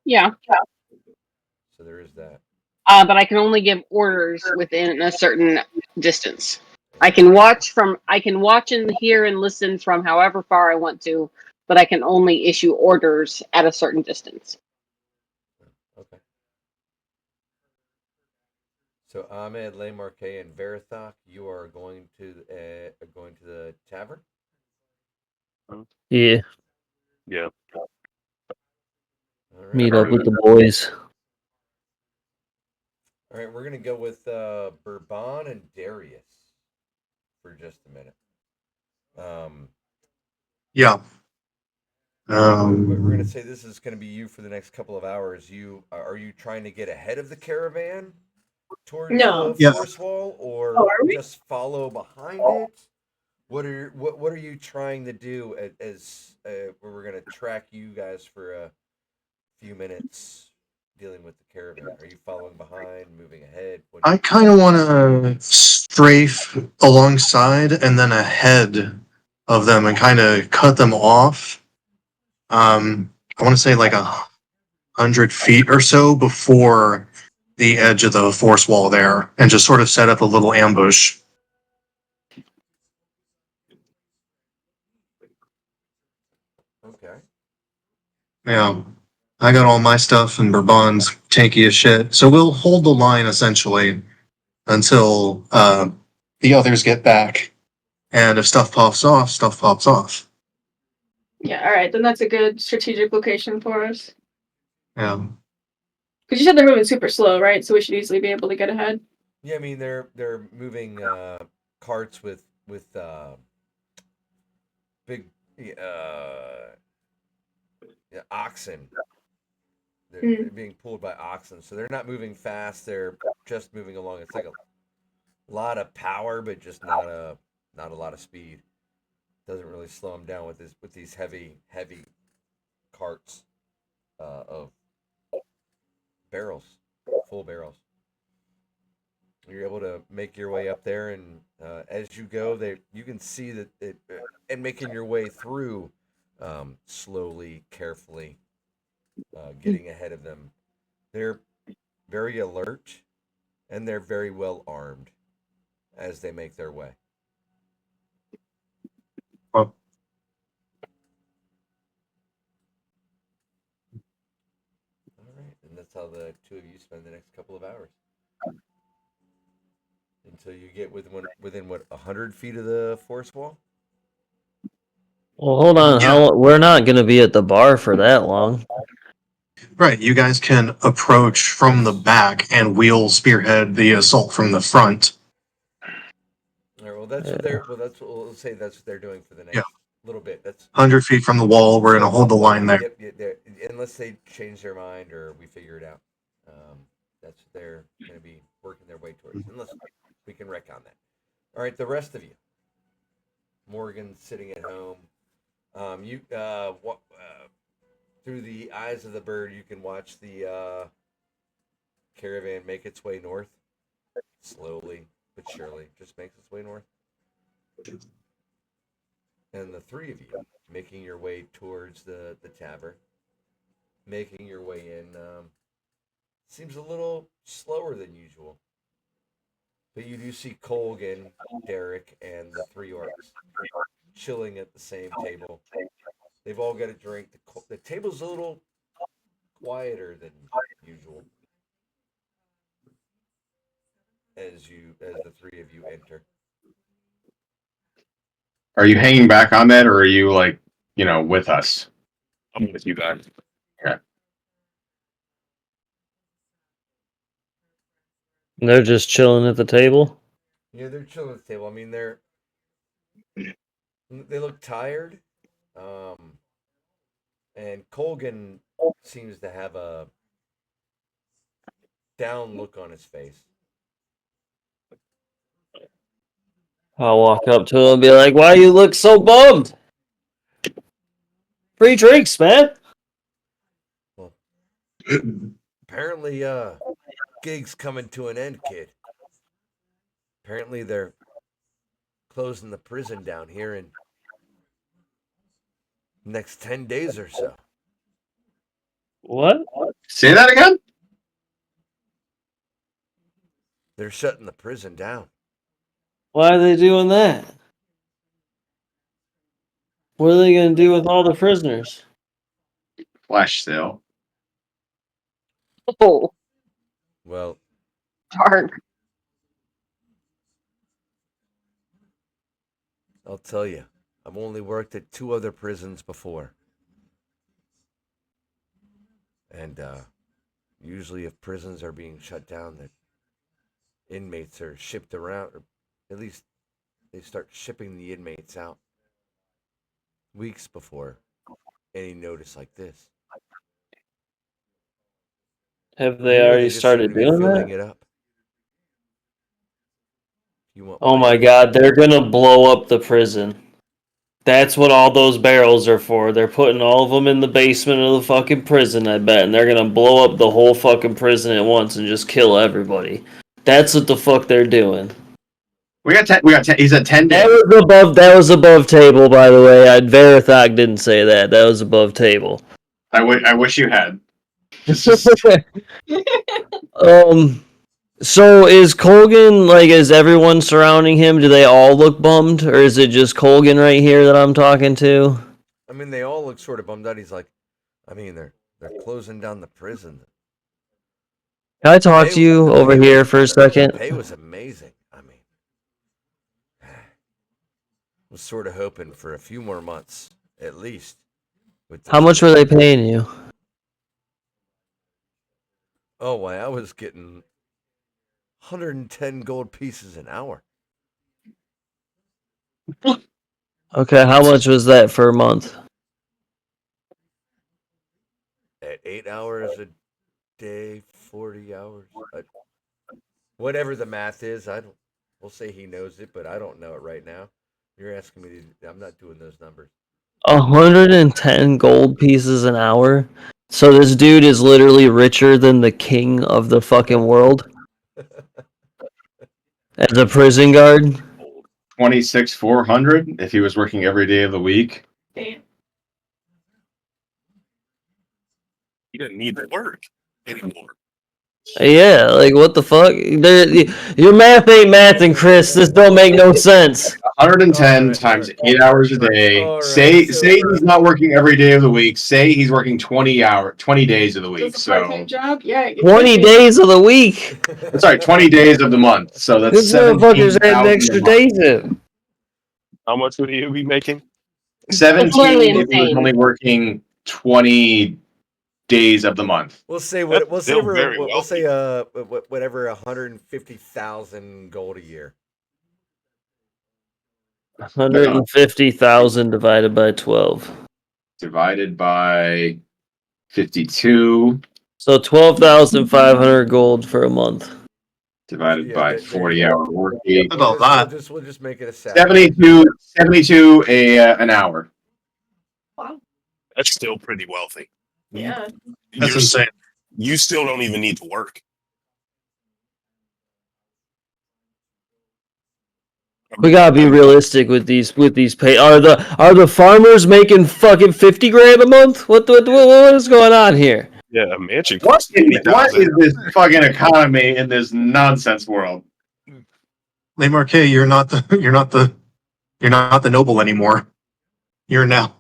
Yeah.
So there is that.
But I can only give orders within a certain distance. I can watch and hear and listen from however far I want to, but I can only issue orders at a certain distance.
Okay. So Ahmed, Lemarque, and Verathok, you are going to the tavern.
Yeah.
yeah.
All right.
Meet up with the boys.
All right, we're gonna go with Bourbon and Darius for just a minute.
Yeah.
We're gonna say this is gonna be you for the next couple of hours. Are you trying to get ahead of the caravan, towards
No.
the
Yeah.
force wall,
Oh,
or
are we?
just follow behind it? What are you trying to do as where we're gonna track you guys for a few minutes dealing with the caravan? Are you following behind, moving ahead? What?
I kind of want to strafe alongside and then ahead of them and kind of cut them off. I want to say like 100 feet or so before the edge of the force wall there, and just sort of set up a little ambush.
Okay.
Yeah, I got all my stuff and Bourbon's tanky as shit, so we'll hold the line essentially until the others get back. And if stuff pops off, stuff pops off.
Yeah, all right. Then that's a good strategic location for us.
Yeah.
Because you said they're moving super slow, right? So we should easily be able to get ahead.
Yeah, I mean they're moving carts with big oxen. They're being pulled by oxen, so they're not moving fast. They're just moving along. It's like a lot of power, but just not a lot of speed. Doesn't really slow them down with these heavy carts of barrels, full barrels. You're able to make your way up there, and as you go, you can see that and making your way through slowly, carefully, getting ahead of them. They're very alert and they're very well armed as they make their way.
Well,
All right, and that's how the two of you spend the next couple of hours until you get within what 100 feet of the force wall.
Well, hold on.
yeah.
We're not going to be at the bar for that long.
Right. You guys can approach from the back and we'll spearhead the assault from the front.
All right, well, that's what they're. Well, that's what we'll say. That's what they're doing for the
Yeah.
next little bit. That's
100 feet from the wall. We're going to hold the line there.
Yep. Unless they change their mind or we figure it out. That's what they're going to be working their way towards. Unless we can wreck on that. All right, the rest of you. Morgan sitting at home. You through the eyes of the bird, you can watch the caravan make its way north, slowly but surely, just makes its way north. And the three of you making your way towards the tavern, making your way in, seems a little slower than usual. But you do see Colgan, Derek, and the three orcs chilling at the same table. They've all got a drink. The table's a little quieter than usual as the three of you enter.
Are you hanging back on that, or are you like, with us?
I'm with you guys.
They're just chilling at the table.
Yeah, they're chilling at the table. I mean, they look tired, and Colgan seems to have a down look on his face.
I'll walk up to him and be like, "Why you look so bummed? Free drinks, man."
Well, apparently, gig's coming to an end, kid. Apparently, they're closing the prison down here in next 10 days or so.
What?
Say that again?
They're shutting the prison down.
Why are they doing that? What are they going to do with all the prisoners?
Flash sale.
Oh,
Well,
dark.
I'll tell you, I've only worked at 2 other prisons before. And usually, if prisons are being shut down, the inmates are shipped around, or at least they start shipping the inmates out weeks before any notice like this.
Have they
Here,
already
they just seem
started
to be
doing
filling
that?
it up. You want
Oh my
land?
god, they're gonna blow up the prison. That's what all those barrels are for. They're putting all of them in the basement of the fucking prison, I bet, and they're gonna blow up the whole fucking prison at once and just kill everybody. That's what the fuck they're doing.
We got 10. We got 10. He said 10 days.
That was above table, by the way. Verithog didn't say that. That was above table.
I wish you had.
So is Colgan, like, is everyone surrounding him? Do they all look bummed, or is it just Colgan right here that I'm talking to?
I mean, they all look sort of bummed out. He's like, I mean, they're closing down the prison.
Can I talk to you over here for a second?
The pay was amazing. I mean, was sort of hoping for a few more months, at least.
How much were they paying you?
Oh, why, I was getting 110 gold pieces an hour.
Okay, how much was that for a month?
At 8 hours a day, 40 hours. Whatever the math is, we'll say he knows it, but I don't know it right now. You're asking me I'm not doing those numbers.
110 gold pieces an hour? So this dude is literally richer than the king of the fucking world? As a prison guard?
26,400 if he was working every day of the week.
Damn.
He didn't need to work anymore.
Yeah, like what the fuck? Your math ain't mathing, Chris. This don't make no sense.
110
Alright,
times
alright.
8 hours a day.
Alright,
say
so-
he's not working every day of the week. Say he's working 20 days of the week.
Does a part-time
So
job? Yeah. it
20
could be.
days of the week.
sorry, 20 days of the month. So that's
This motherfucker's adding
17,000
extra
a month.
days in.
How much would he be making?
17
literally
if he was
insane.
only working 20 days of the month.
We'll say
That's still very
we'll say
wealthy.
whatever 150,000 gold a year.
150,000 divided by 12.
Divided by 52.
So 12,500 gold for a month.
Divided
Yeah,
by
there you
40-hour
go.
work week.
About that.
We'll just make it a Saturday.
72 an hour.
That's still pretty wealthy.
Yeah.
That's insane.
You still don't even need to work.
We gotta be realistic with these pay. Are the farmers making fucking 50 grand a month? What is going on here?
Yeah, a mansion
What
costs
is
20,000.
this fucking economy in this nonsense world?
Le Marquet, you're not the noble anymore. You're now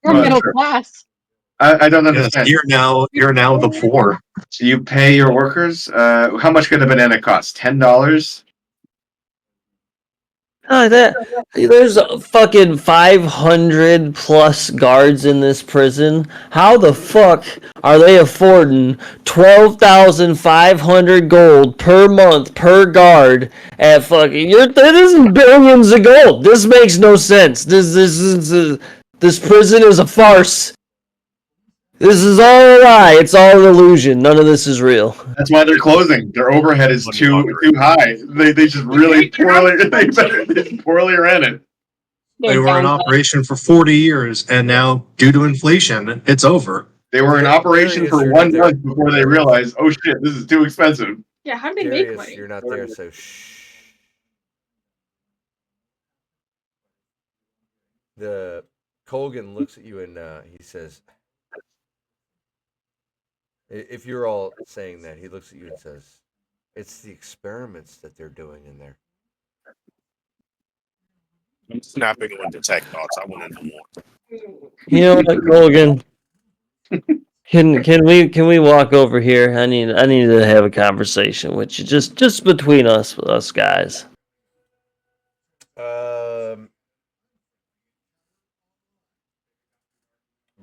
We're
Well,
middle
sure.
class.
I don't
yes,
understand.
you're now the poor.
So you pay your workers? How much could a banana cost? $10?
There's fucking 500 plus guards in this prison. How the fuck are they affording 12,500 gold per month per guard at fucking? This is billions of gold. This makes no sense. This prison is a farce. This is all a lie. It's all an illusion. None of this is real.
That's why they're closing. Their overhead is too high. They just really poorly ran it.
They were in operation for 40 years, and now, due to inflation, it's over.
They were in operation for
Darius,
1
you're
month before they realized, oh shit, this is too expensive.
Yeah. How do they make
Darius,
money?
you're not there, so shh. The Colgan looks at you and he says, if you're all saying that, he looks at you and says, it's the experiments that they're doing in there.
I'm snapping on detect thoughts. I want to know more.
You know what, Colgan? Can we walk over here? I need to have a conversation with you, just between us guys.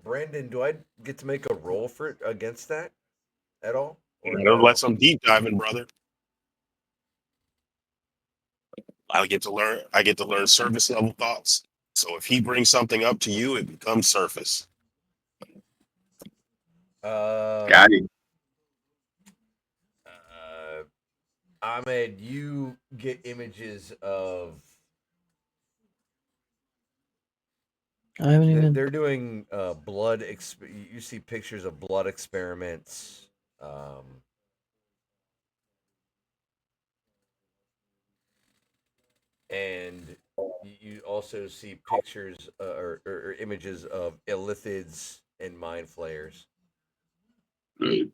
Brandon, do I get to make a roll for it against that at all? Or
You know,
no?
let some deep diving, brother. I get to learn surface level thoughts. So if he brings something up to you, it becomes surface.
Got it.
Ahmed, you get images of.
I haven't even.
They're doing blood. You see pictures of blood experiments. And you also see pictures or images of illithids and mind flayers.
Okay.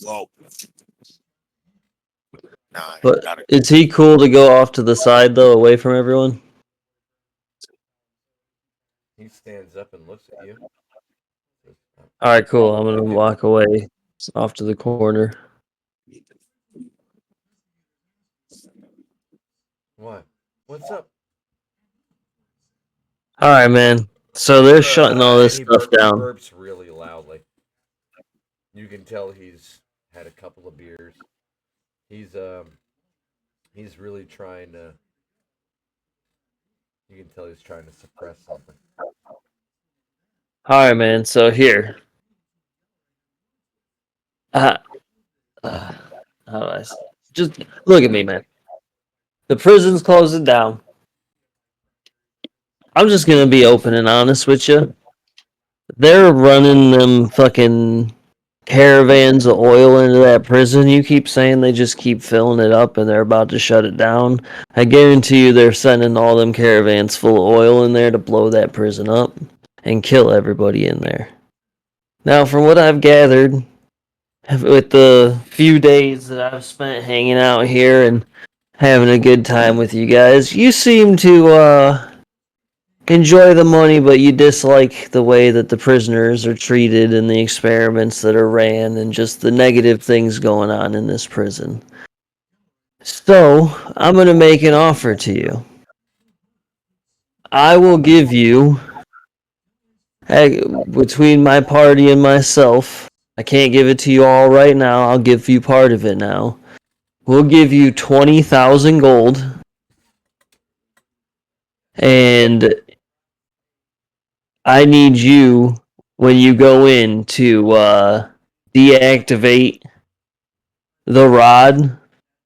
Well. Nah,
But
gotta.
is he cool to go off to the side though, away from everyone?
He stands up and looks at you.
All right, cool. I'm gonna walk away off to the corner.
What? What's up?
All right, man. So they're shutting all this stuff
He
down.
burps really loudly. You can tell he's had a couple of beers. He's really trying to. You can tell he's trying to suppress something.
All right, man. So here. How do I just look at me, man. The prison's closing down. I'm just gonna be open and honest with you. They're running them fucking caravans of oil into that prison. You keep saying they just keep filling it up and they're about to shut it down. I guarantee you they're sending all them caravans full of oil in there to blow that prison up and kill everybody in there. Now, from what I've gathered, with the few days that I've spent hanging out here and having a good time with you guys, you seem to enjoy the money, but you dislike the way that the prisoners are treated and the experiments that are ran and just the negative things going on in this prison. So, I'm going to make an offer to you. I will give you, between my party and myself, I can't give it to you all right now, I'll give you part of it now. We'll give you 20,000 gold. And I need you, when you go in, to deactivate the rod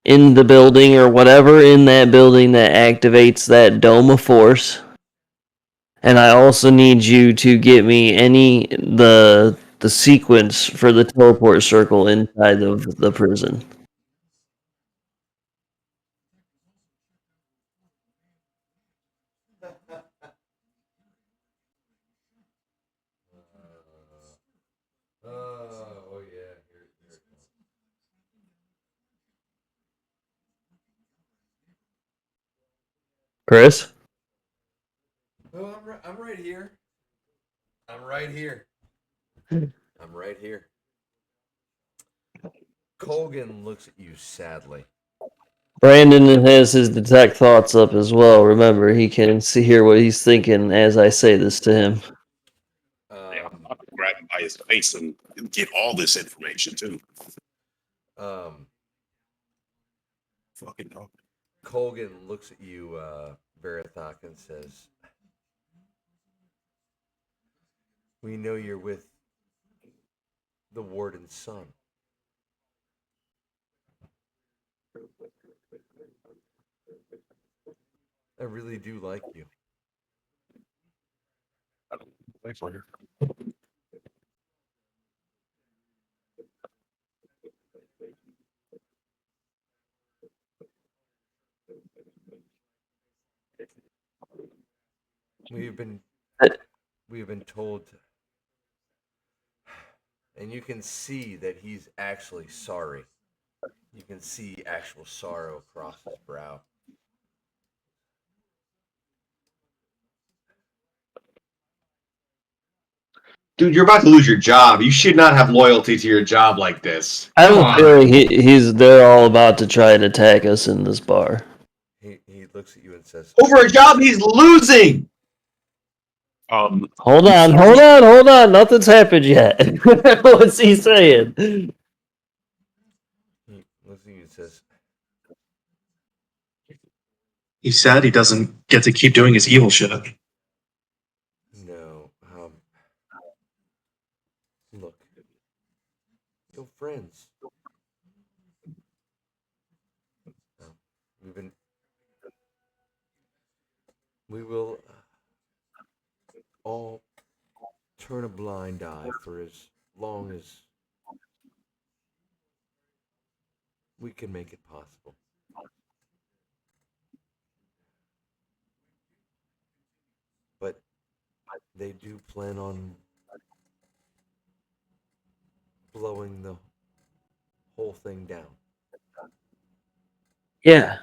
in the building or whatever in that building that activates that dome of force. And I also need you to get me the sequence for the teleport circle inside of the prison.
Oh yeah. Here it comes.
Chris?
Oh, I'm right here. I'm right here. I'm right here. Colgan looks at you sadly.
Brandon has his detect thoughts up as well. Remember, he can hear what he's thinking as I say this to him.
Yeah, I'm about to grab him by his face and get all this information too. Fucking dog.
Colgan looks at you, Verathok, and says, "We know you're with the warden's son. I really do like you.
I don't wait for her.
We've been told, and you can see that he's actually sorry. You can see actual sorrow across his brow.
Dude, you're about to lose your job. You should not have loyalty to your job like this.
I
Come
don't
on.
feel like they're all about to try and attack us in this bar.
He looks at you and says,
Over a job he's losing.
Hold on. Nothing's happened yet. What's he saying?
he looks at you and says,
He said he doesn't get to keep doing his evil shit.
"No, look, friends. We've been. We will all turn a blind eye for as long as we can make it possible. But they do plan on blowing the whole thing down.
Yeah.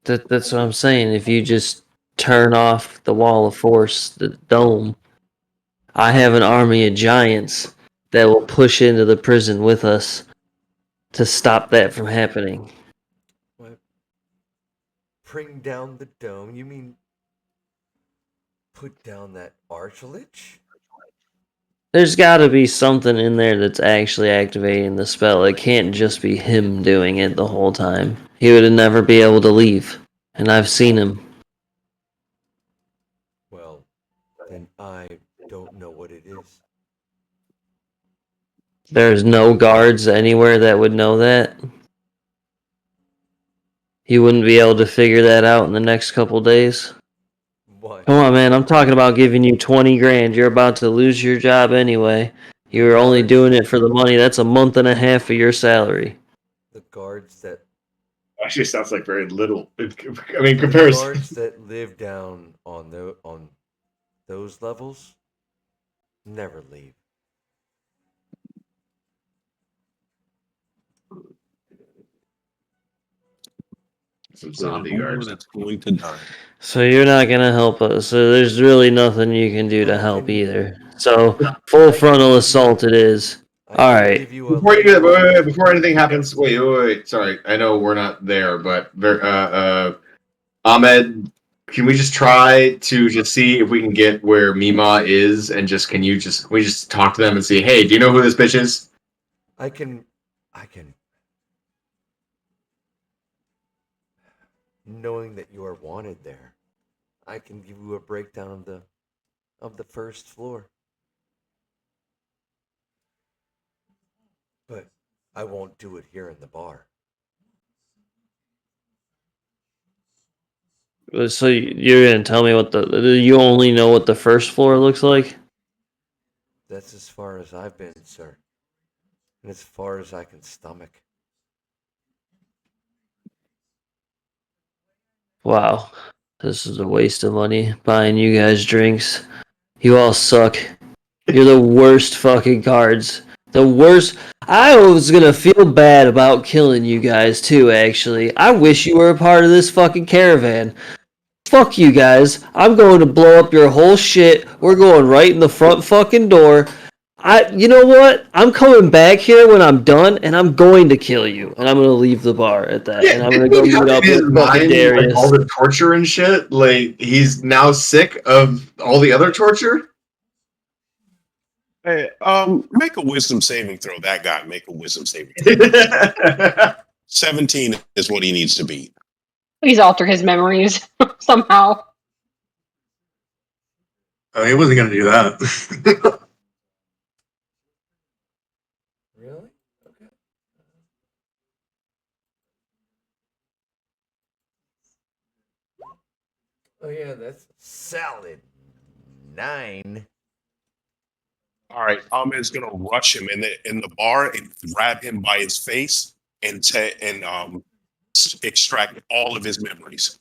That's what I'm saying. If you just turn off the wall of force, the dome, I have an army of giants that will push into the prison with us to stop that from happening.
What? Bring down the dome? You mean put down that archlich?
There's got to be something in there that's actually activating the spell. It can't just be him doing it the whole time. He would never be able to leave. And I've seen him.
Well, then I don't know what it is.
There's no guards anywhere that would know that. He wouldn't be able to figure that out in the next couple days.
What?
Come on, man. I'm talking about giving you 20 grand. You're about to lose your job anyway. You were only doing it for the money. That's a month and a half of your salary.
The guards that
Actually, sounds like very little. I mean,
the
comparison.
guards that live down on those levels never leave.
Some
There's a
zombie
rumor
guards.
that's going to die.
So you're not going to help us. So there's really nothing you can do to help
can-
either. So full frontal assault it is.
I
All
can
right.
give you a
Before you do that,
little-
wait, before anything happens, wait. Sorry, I know we're not there, but Ahmed, can we just try to just see if we can get where Mima is, and can we just talk to them and see, hey, do you know who this bitch is?
I can. Knowing that you are wanted there, I can give you a breakdown of the first floor. But I won't do it here in the bar.
So you're going to tell me you only know what the first floor looks like?
That's as far as I've been, sir. And as far as I can stomach.
Wow. This is a waste of money buying you guys drinks. You all suck. You're the worst fucking cards. The worst. I was gonna feel bad about killing you guys too, actually. I wish you were a part of this fucking caravan. Fuck you guys. I'm going to blow up your whole shit. We're going right in the front fucking door. You know what? I'm coming back here when I'm done, and I'm going to kill you. And I'm gonna leave the bar at that. And I'm gonna go meet up
in his
with fucking
mind,
Darius.
like, all the torture and shit. Like he's now sick of all the other torture.
Hey, make a wisdom saving throw. That guy, make a wisdom saving throw. 17 is what he needs to beat.
Please alter his memories somehow.
Oh, he wasn't going to do that.
Really? Okay. Oh yeah, that's solid 9.
All right, Ahmed's gonna rush him in the bar and grab him by his face and extract all of his memories.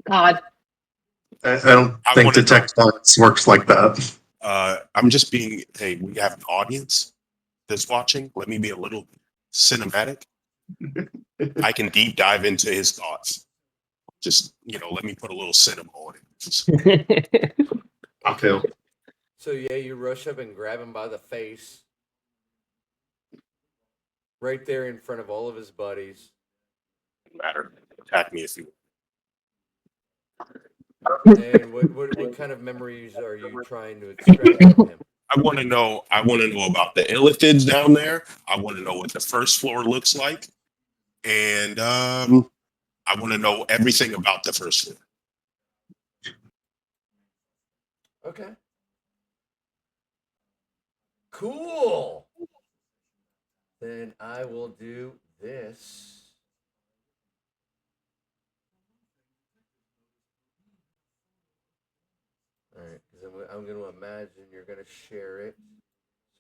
God.
I don't
I
think
wanna know.
detect thoughts works like that.
I'm just being. Hey, we have an audience that's watching. Let me be a little cinematic. I can deep dive into his thoughts. Just let me put a little cinema on it.
I feel.
So yeah, you rush up and grab him by the face. Right there in front of all of his buddies.
Doesn't matter. Attack me if you.
And what kind of memories are you trying to extract from him?
I want to know. I want to know about the illithids down there. I want to know what the first floor looks like, and I want to know everything about the first floor.
Okay. Cool. Then I will do this. All right, because I'm going to imagine you're going to share it.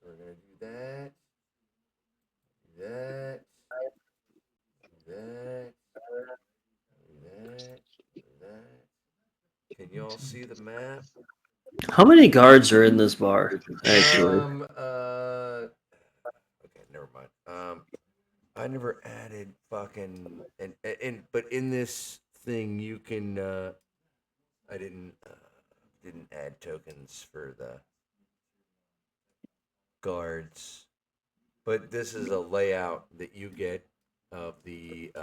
So we're going to do that. Do that. Do that. Do that. Do that. Can you all see the map?
How many guards are in this bar? Actually,
Okay, never mind. I never added fucking and but in this thing you can I didn't add tokens for the guards, but this is a layout that you get of the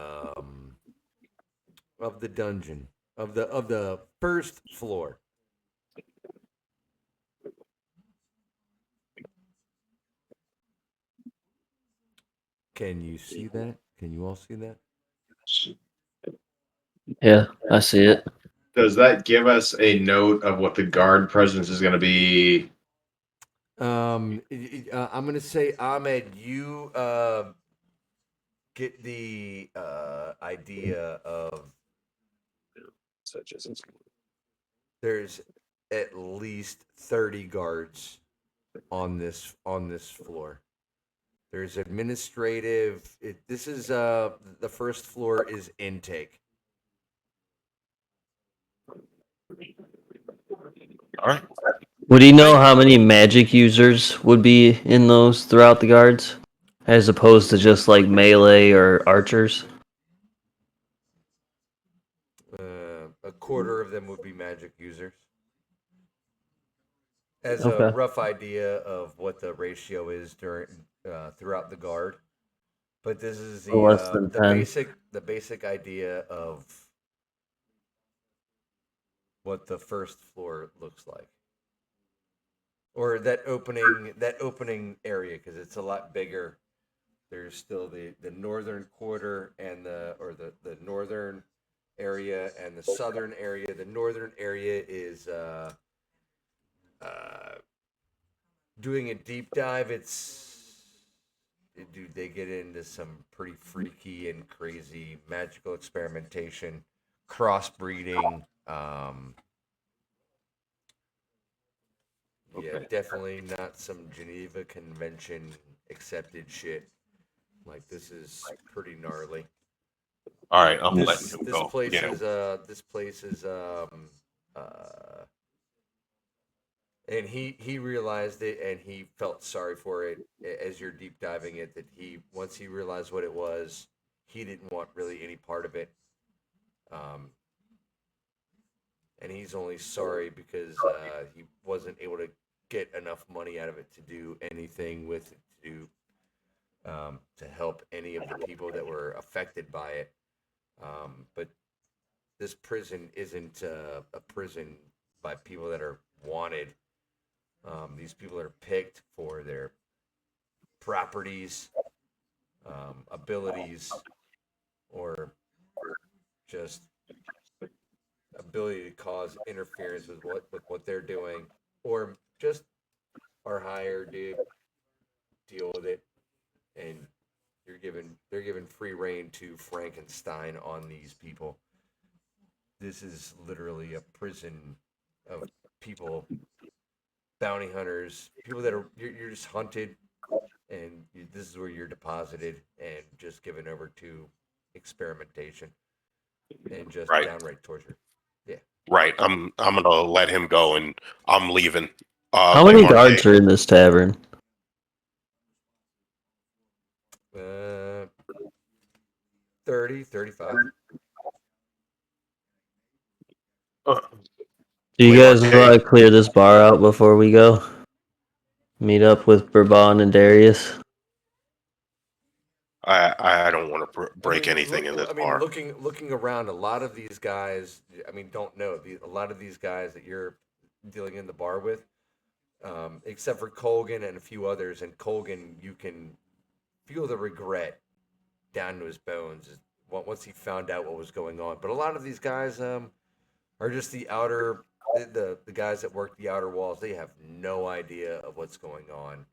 dungeon of the first floor. Can you see that? Can you all see that?
yeah, I see it.
Does that give us a note of what the guard presence is going to be?
I'm gonna say, Ahmed, you get the idea of
Such as
there's at least 30 guards on this floor. There's administrative. This is the first floor is intake.
all right.
Would he know how many magic users would be in those throughout the guards, as opposed to just like melee or archers?
A quarter of them would be magic users. As a
Okay.
rough idea of what the ratio is during throughout the guard, but this is
Less than 10.
the basic idea of what the first floor looks like, or that opening area, because it's a lot bigger. There's still the northern quarter and the northern area and the southern area. The northern area is doing a deep dive. Dude, they get into some pretty freaky and crazy magical experimentation, crossbreeding. Yeah, definitely not some Geneva Convention accepted shit. Like, this is pretty gnarly.
All right, I'm letting him
This
go.
place
Yeah.
is and he realized it, and he felt sorry for it as you're deep diving it, that once he realized what it was, he didn't want really any part of it. And he's only sorry because he wasn't able to get enough money out of it to do anything with it to help any of the people that were affected by it. But this prison isn't a prison by people that are wanted. These people are picked for their properties, abilities, or just ability to cause interference with what they're doing, or just are hired to deal with it, and they're given free reign to Frankenstein on these people. This is literally a prison of people, bounty hunters, people that are you're just hunted, and this is where you're deposited and just given over to experimentation and just
Right.
downright torture. Yeah.
Right. I'm gonna let him go, and I'm leaving.
How many guards are in this tavern?
30, 35.
Do you guys
Leroy,
want to clear this bar out before we go? Meet up with Bourbon and Darius.
I don't want to break anything in this bar.
Looking around, a lot of these guys, don't know. A lot of these guys that you're dealing in the bar with, except for Colgan and a few others, and Colgan, you can feel the regret down to his bones once he found out what was going on. But a lot of these guys are just the guys that work the outer walls. They have no idea of what's going on.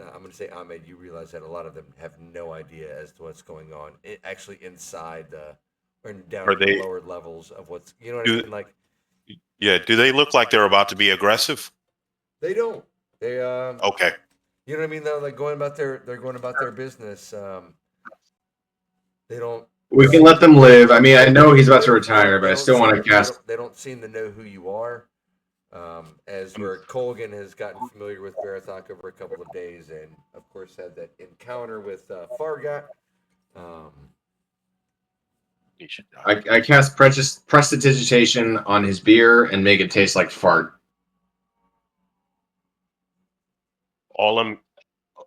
I'm going to say, Ahmed, you realize that a lot of them have no idea as to what's going on. Actually, inside the or down
Are
in the
they?
lower levels of what's, you know what I
Do
mean? Like
yeah? Do they look like they're about to be aggressive?
they don't. They
Okay.
you know what I mean? They're like they're going about their business. They don't.
We can let them live. I mean, I know he's about to
They
retire,
don't.
but I still want to cast.
They don't seem to know who you are. As where Colgan has gotten familiar with Barathok over a couple of days, and of course had that encounter with Fargat. Um,
He should die.
I cast prestidigitation on his beer and make it taste like fart.
All I'm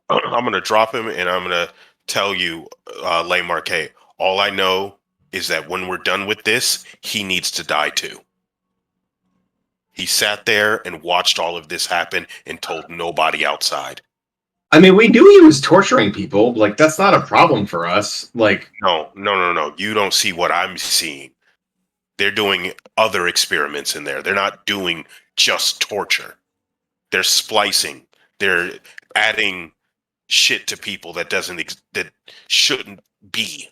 gonna drop him, and I'm gonna tell you, Le Marquet. All I know is that when we're done with this, he needs to die too. He sat there and watched all of this happen and told nobody outside.
I mean, we knew he was torturing people. Like, that's not a problem for us. Like,
No. You don't see what I'm seeing. They're doing other experiments in there. They're not doing just torture. They're splicing. They're adding shit to people that that shouldn't be.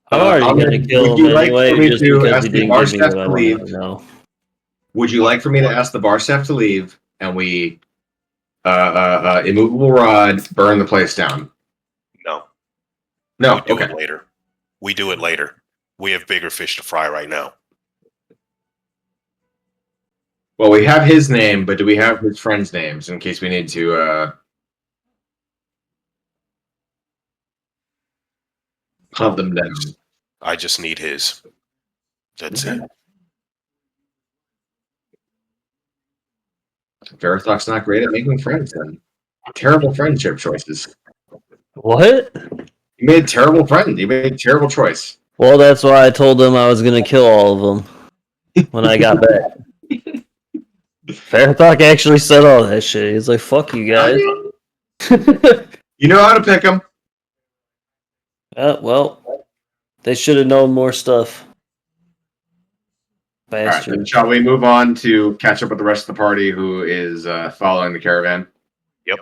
I'm already
Ahmed,
gonna kill
would
him
you like for
anyway,
me
just
to
because he
ask the
didn't
bar
give me
staff
what I
to
wanted
leave?
to know.
Would you like for me to ask the bar staff to leave and we immovable rod burn the place down?
No.
No.
We do
Okay.
it later. We do it later. We have bigger fish to fry right now.
Well, we have his name, but do we have his friends' names in case we need to hunt them down?
I just need his. That's
Okay.
it.
Verathok's not great at making friends then. Terrible friendship choices.
What?
You made a terrible friend. You made a terrible choice.
Well, that's why I told them I was gonna kill all of them when I got back. Fairthawk actually said all that shit. He's like, "Fuck you guys."
You know how to pick them.
Well, they should have known more stuff.
All right, then
Bastard.
shall we move on to catch up with the rest of the party who is following the caravan?
Yep.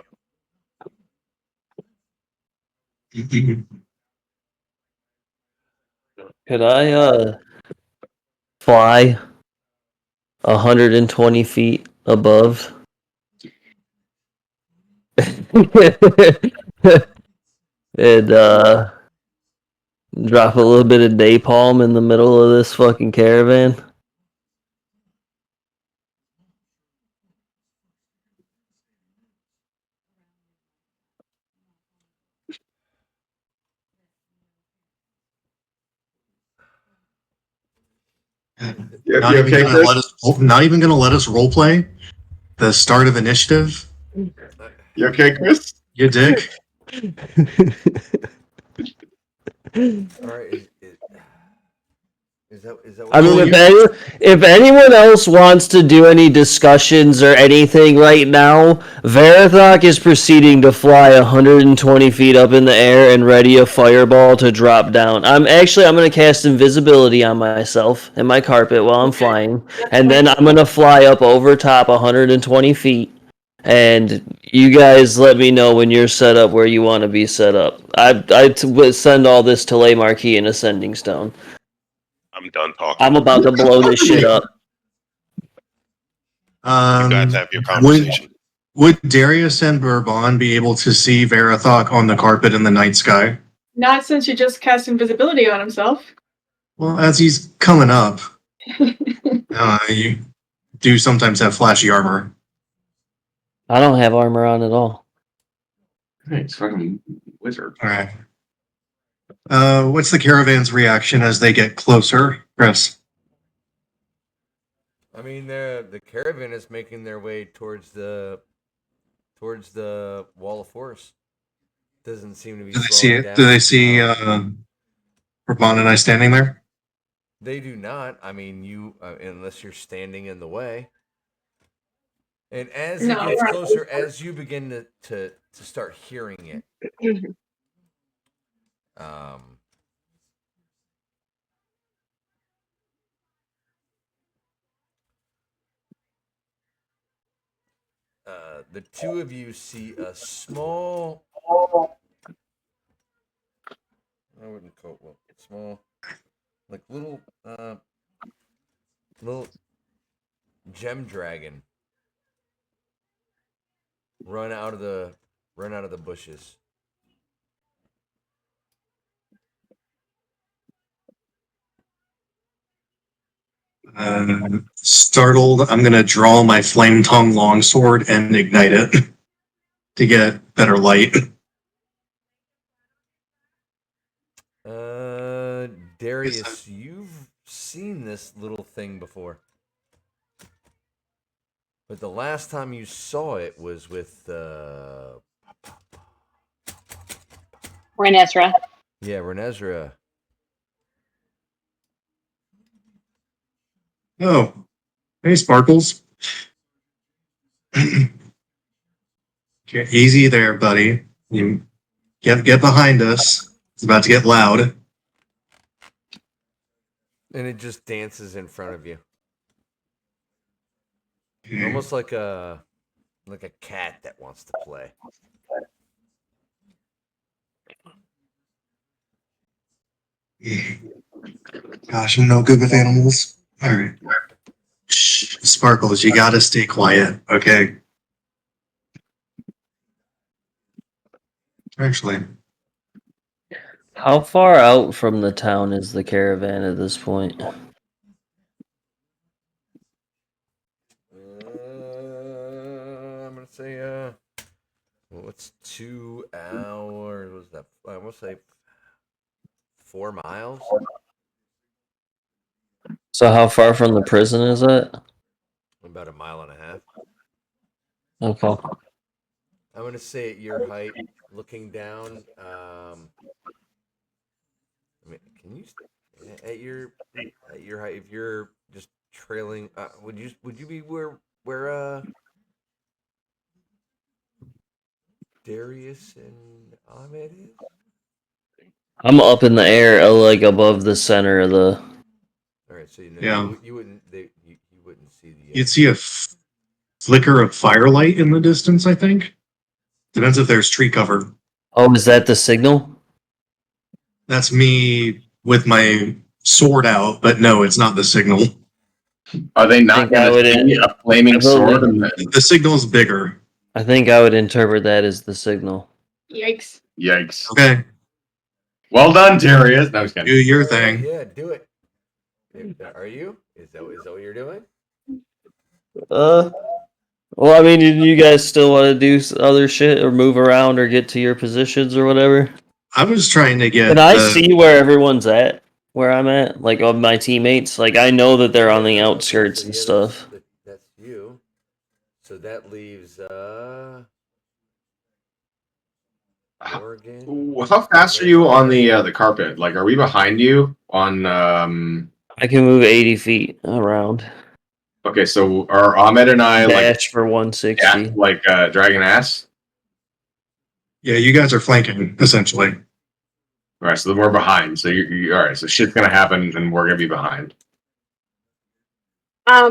Could I fly 120 feet above? And drop a little bit of napalm in the middle of this fucking caravan?
You
Not even
okay,
gonna
Chris?
let us. Not even gonna let us role play the start of initiative.
You okay, Chris?
You dick.
all right, is that what
I mean,
Well,
if anyone else wants to do any discussions or anything right now, Varathok is proceeding to fly 120 feet up in the air and ready a fireball to drop down. I'm going to cast invisibility on myself and my carpet while I'm flying, and then I'm going to fly up over top 120 feet. And you guys let me know when you're set up where you want to be set up. I send all this to Lay Marquis and Ascending Stone.
I'm done talking.
I'm about to blow this shit up.
You guys have your
Would,
conversation.
would Darius and Bourbon be able to see Varathok on the carpet in the night sky?
Not since you just cast invisibility on himself.
Well, as he's coming up, you do sometimes have flashy armor.
I don't have armor on at all.
Hey, it's fucking wizard.
All right. What's the caravan's reaction as they get closer, Chris?
I mean, the caravan is making their way towards the wall of force. Doesn't seem to be
Do they see
slowing
it?
down.
Do they see Bourbon and I standing there?
They do not. I mean, you unless you're standing in the way. And as it
No,
gets
we're-
closer, as you begin to start hearing it, the two of you see a small. I wouldn't call it small, like little gem dragon run out of the bushes.
Startled, I'm gonna draw my flame tongue longsword and ignite it to get better light.
Darius, you've seen this little thing before, but the last time you saw it was with
Renesra.
yeah, Renesra.
Oh, hey, Sparkles. Okay, easy there, buddy. You get behind us. It's about to get loud.
And it just dances in front of you, almost like a cat that wants to play.
Gosh, I'm no good with animals. All right. Shh, Sparkles, you gotta stay quiet, okay? Actually,
How far out from the town is the caravan at this point?
I'm gonna say what's 2 hours? Was that? I want to say 4 miles.
So how far from the prison is it?
About 1.5 miles.
Okay.
I'm gonna say at your height, looking down. I mean, can you at your height? If you're just trailing, would you be where Darius and Ahmed is?
I'm up in the air, like above the center of the.
All right, so
Yeah.
you wouldn't you wouldn't see the.
you'd see a flicker of firelight in the distance, I think. Depends if there's tree cover.
Oh, is that the signal?
That's me with my sword out, but no, it's not the signal.
Are they not
think I
going to
would-
see a flaming
I believe-
sword?
The signal's bigger.
I think I would interpret that as the signal.
Yikes.
Yikes!
Okay,
Well done, Darius. No, I was
do
kidding.
your
All right,
thing.
yeah, do it. Are you? Is that what you're doing?
Well, I mean, did you guys still want to do other shit or move around or get to your positions or whatever?
I was trying to get
Can I see where everyone's at? Where I'm at? Like, of my teammates? Like, I know that they're on the
Yeah,
outskirts
so
and
yeah,
stuff.
That's you. So that leaves Morgan.
How fast are you on the carpet? Like, are we behind you on?
I can move 80 feet around.
Okay, so are Ahmed and I
Dash for 160.
like dragon ass?
Yeah, you guys are flanking, essentially.
All right, so we're behind. So you all right? So shit's gonna happen, and we're gonna be behind.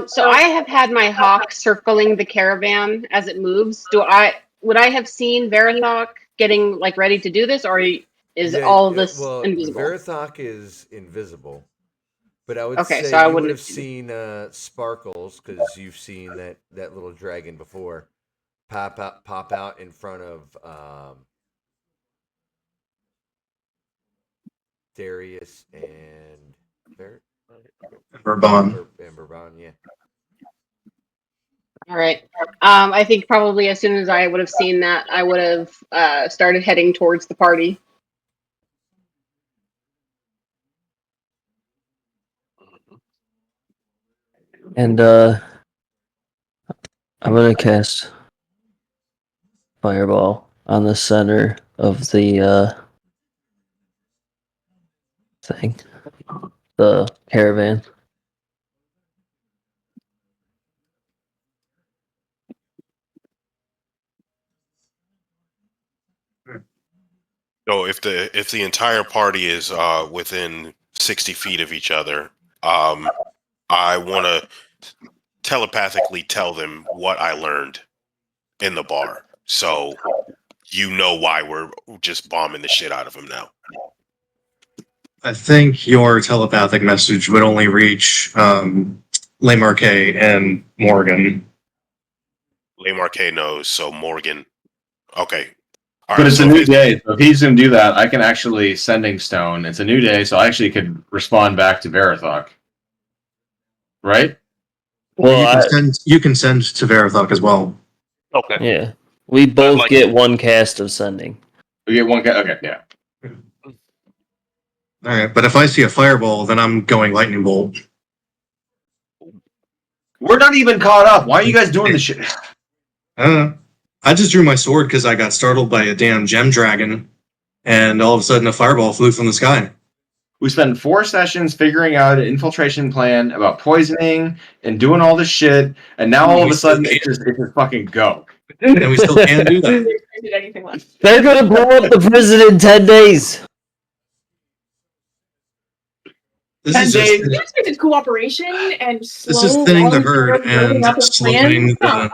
So I have had my hawk circling the caravan as it moves. Would I have seen Verathok getting like ready to do this, or is all of this invisible?
Verathok is invisible, but I would
Okay,
say
so I
you would
wouldn't
have seen Sparkles because you've seen that little dragon before pop out in front of Darius and
Bourbon.
Bourbon, yeah.
All right. I think probably as soon as I would have seen that, I would have started heading towards the party.
And, I'm gonna cast Fireball on the center of the, thing. The caravan.
So if the entire party is within 60 feet of each other, I want to telepathically tell them what I learned in the bar. So you know why we're just bombing the shit out of him now.
I think your telepathic message would only reach Le Marquet and Morgan.
Le Marquet knows, so Morgan. Okay. All
But
right,
it's
so
a new
if-
day. So if he's going to do that, I can actually sending stone. It's a new day, so I actually could respond back to Verathok. Right?
Well,
You can send to Verathok as well.
Okay.
yeah, we both
like-
get one cast of sending.
We get one guy. Okay, yeah.
All right, but if I see a fireball, then I'm going lightning bolt.
We're not even caught up. Why are you guys doing this shit?
I just drew my sword because I got startled by a damn gem dragon, and all of a sudden a fireball flew from the sky.
We spent 4 sessions figuring out an infiltration plan about poisoning and doing all this shit, and now all of a sudden it's just fucking go.
And we still can't do that.
I did anything less.
They're gonna blow up the prison in 10 days.
This
10
is
days.
You expected cooperation and slow.
This is thinning the
long
herd
term building
and
up a
slowing
plan.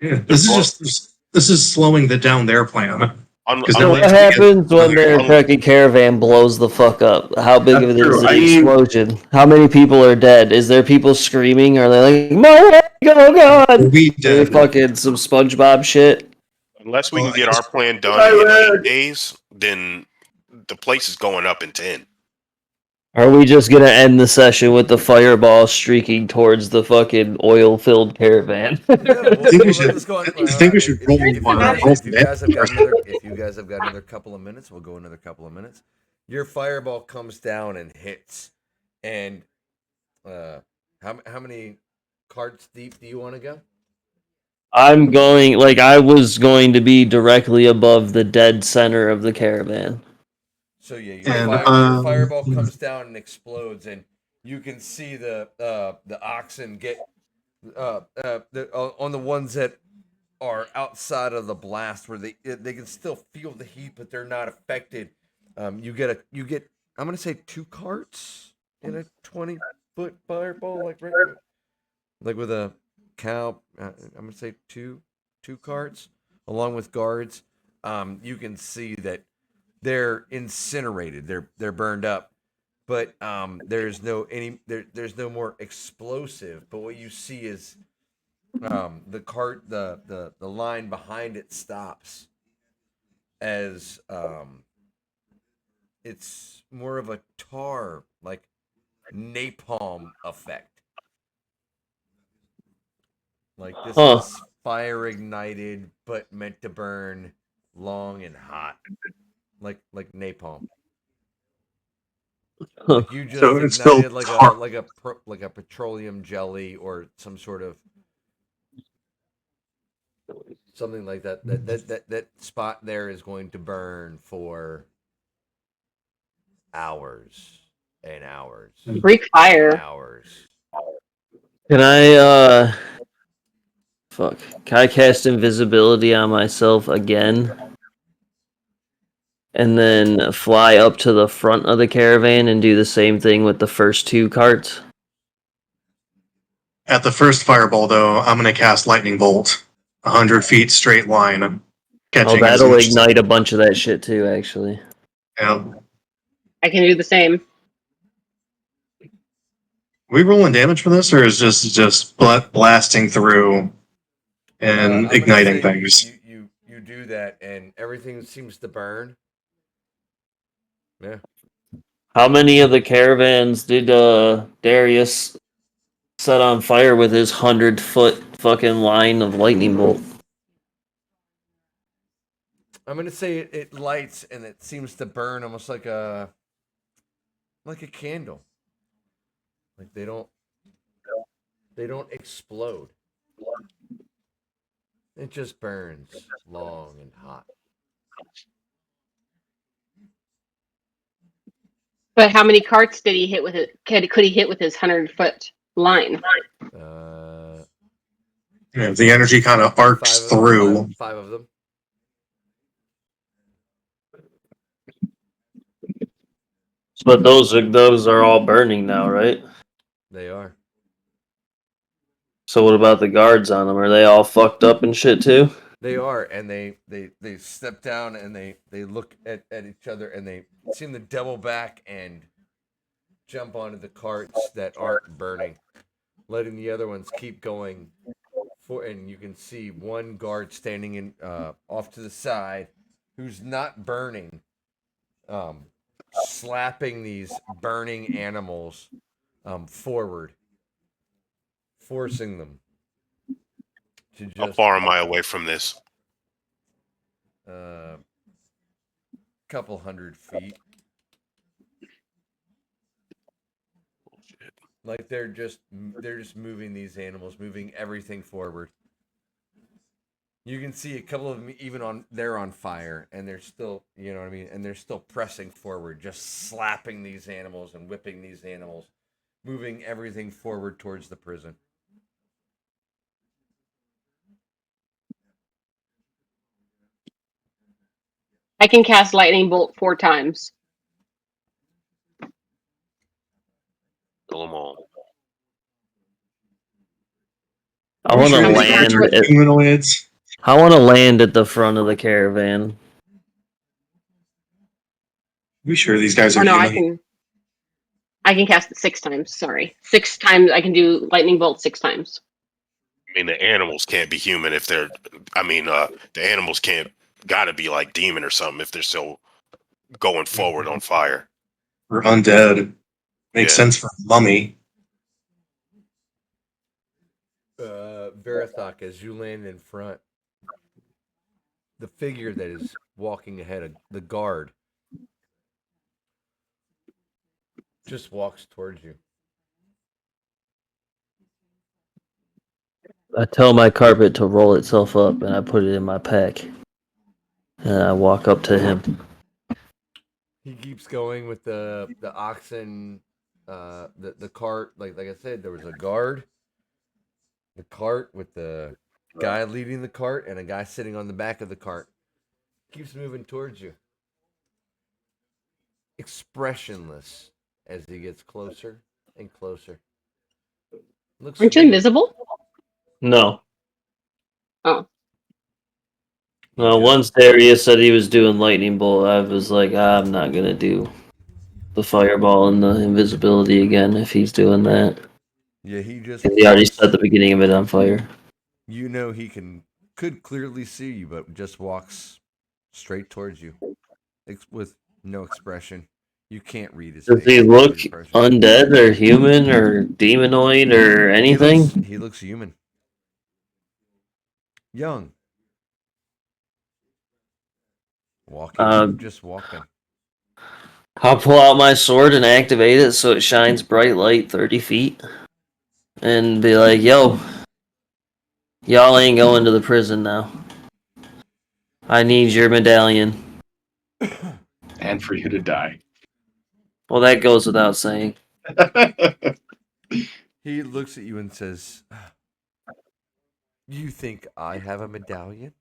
this is slowing down their plan. Because
So
they're
what
like,
happens when
another-
their trucking caravan blows the fuck up? How big
That's
of it
true.
is the
I mean-
explosion? How many people are dead? Is there people screaming? Are they like, my leg, oh god?
we
They
did.
fucking some SpongeBob shit.
Unless we can
Oh,
get
I-
our plan done in 8 days, then the place is going up in 10.
Are we just gonna end the session with the fireball streaking towards the fucking oil-filled caravan?
Yeah,
I think we should-
let's go on.
I think we should roll
If you
one.
guys have got another couple of minutes, we'll go another couple of minutes. Your fireball comes down and hits, and how many carts deep do you want to go?
I'm going like I was going to be directly above the dead center of the caravan.
So yeah,
And,
your fireball comes down and explodes, and you can see the oxen get on the ones that are outside of the blast where they can still feel the heat, but they're not affected. You get I'm gonna say 2 carts in a 20-foot fireball, like with a cow. I'm gonna say two carts along with guards. You can see that they're incinerated. They're burned up, but there's no more explosive. But what you see is the cart, the line behind it stops as it's more of a tar, like napalm effect. Like this is fire ignited, but meant to burn long and hot, like napalm. Like you just
So it's
ignited
still
like
tar.
a petroleum jelly or some sort of something like that. That spot there is going to burn for hours and hours.
Break fire.
And hours.
Can I fuck. Can I cast invisibility on myself again? And then fly up to the front of the caravan and do the same thing with the first 2 carts?
At the first fireball, though, I'm going to cast lightning bolt, 100 feet straight line, catching.
Oh,
as
that'll
much-
ignite a bunch of that shit too, actually.
Yeah.
I can do the same.
We rolling damage for this, or is just blasting through and
I'm gonna
igniting
say
things?
You do that, and everything seems to burn. Yeah.
How many of the caravans did Darius set on fire with his 100-foot fucking line of lightning bolt?
I'm gonna say it lights and it seems to burn almost like a candle. Like they don't explode. It just burns long and hot.
But how many carts did he hit with it? Could he hit with his 100-foot line?
Yeah, the energy kind of arcs through.
Five of them.
But those are all burning now, right?
They are.
So what about the guards on them? Are they all fucked up and shit too?
They are, and they step down and they look at each other and they seem to double back and jump onto the carts that aren't burning, letting the other ones keep going. And you can see one guard standing in off to the side, who's not burning, slapping these burning animals forward, forcing them to
How
just
far am I away from this?
couple 100 feet. Like they're just moving these animals, moving everything forward. You can see a couple of them even they're on fire, and they're still, you know what I mean, and they're still pressing forward, just slapping these animals and whipping these animals, moving everything forward towards the prison.
I can cast lightning bolt 4 times.
Kill them all.
I want to
How many
land.
times?
Humanoids.
I want to land at the front of the caravan.
We sure these guys
Oh
are
no,
human?
I can cast it 6 times. Sorry, 6 times. I can do lightning bolt 6 times.
I mean, the animals can't be human if they're. I mean, the animals can't. Got to be like demon or something if they're still going forward on fire.
Or undead. Makes
Yeah.
sense for mummy.
Verathok, as you land in front, the figure that is walking ahead of the guard just walks towards you.
I tell my carpet to roll itself up, and I put it in my pack. And I walk up to him.
He keeps going with the oxen, the cart. Like I said, there was a guard, the cart with the guy leading the cart, and a guy sitting on the back of the cart. Keeps moving towards you, expressionless as he gets closer and closer. Looks
Aren't you
familiar.
invisible?
No.
Oh.
No,
Just-
once Darius said he was doing lightning bolt, I was like, I'm not gonna do the fireball and the invisibility again if he's doing that.
Yeah, he just.
He already
walks-
set the beginning of it on fire.
You know he could clearly see you, but just walks straight towards you, with no expression. You can't read his
Does
face.
he
his
look
expression.
undead or human or demonoid or anything?
He looks human. Young. Walking. Just walking.
I'll pull out my sword and activate it so it shines bright light 30 feet. And be like, yo, y'all ain't going to the prison now. I need your medallion.
And for you to die.
Well, that goes without saying.
He looks at you and says, "You think I have a medallion?"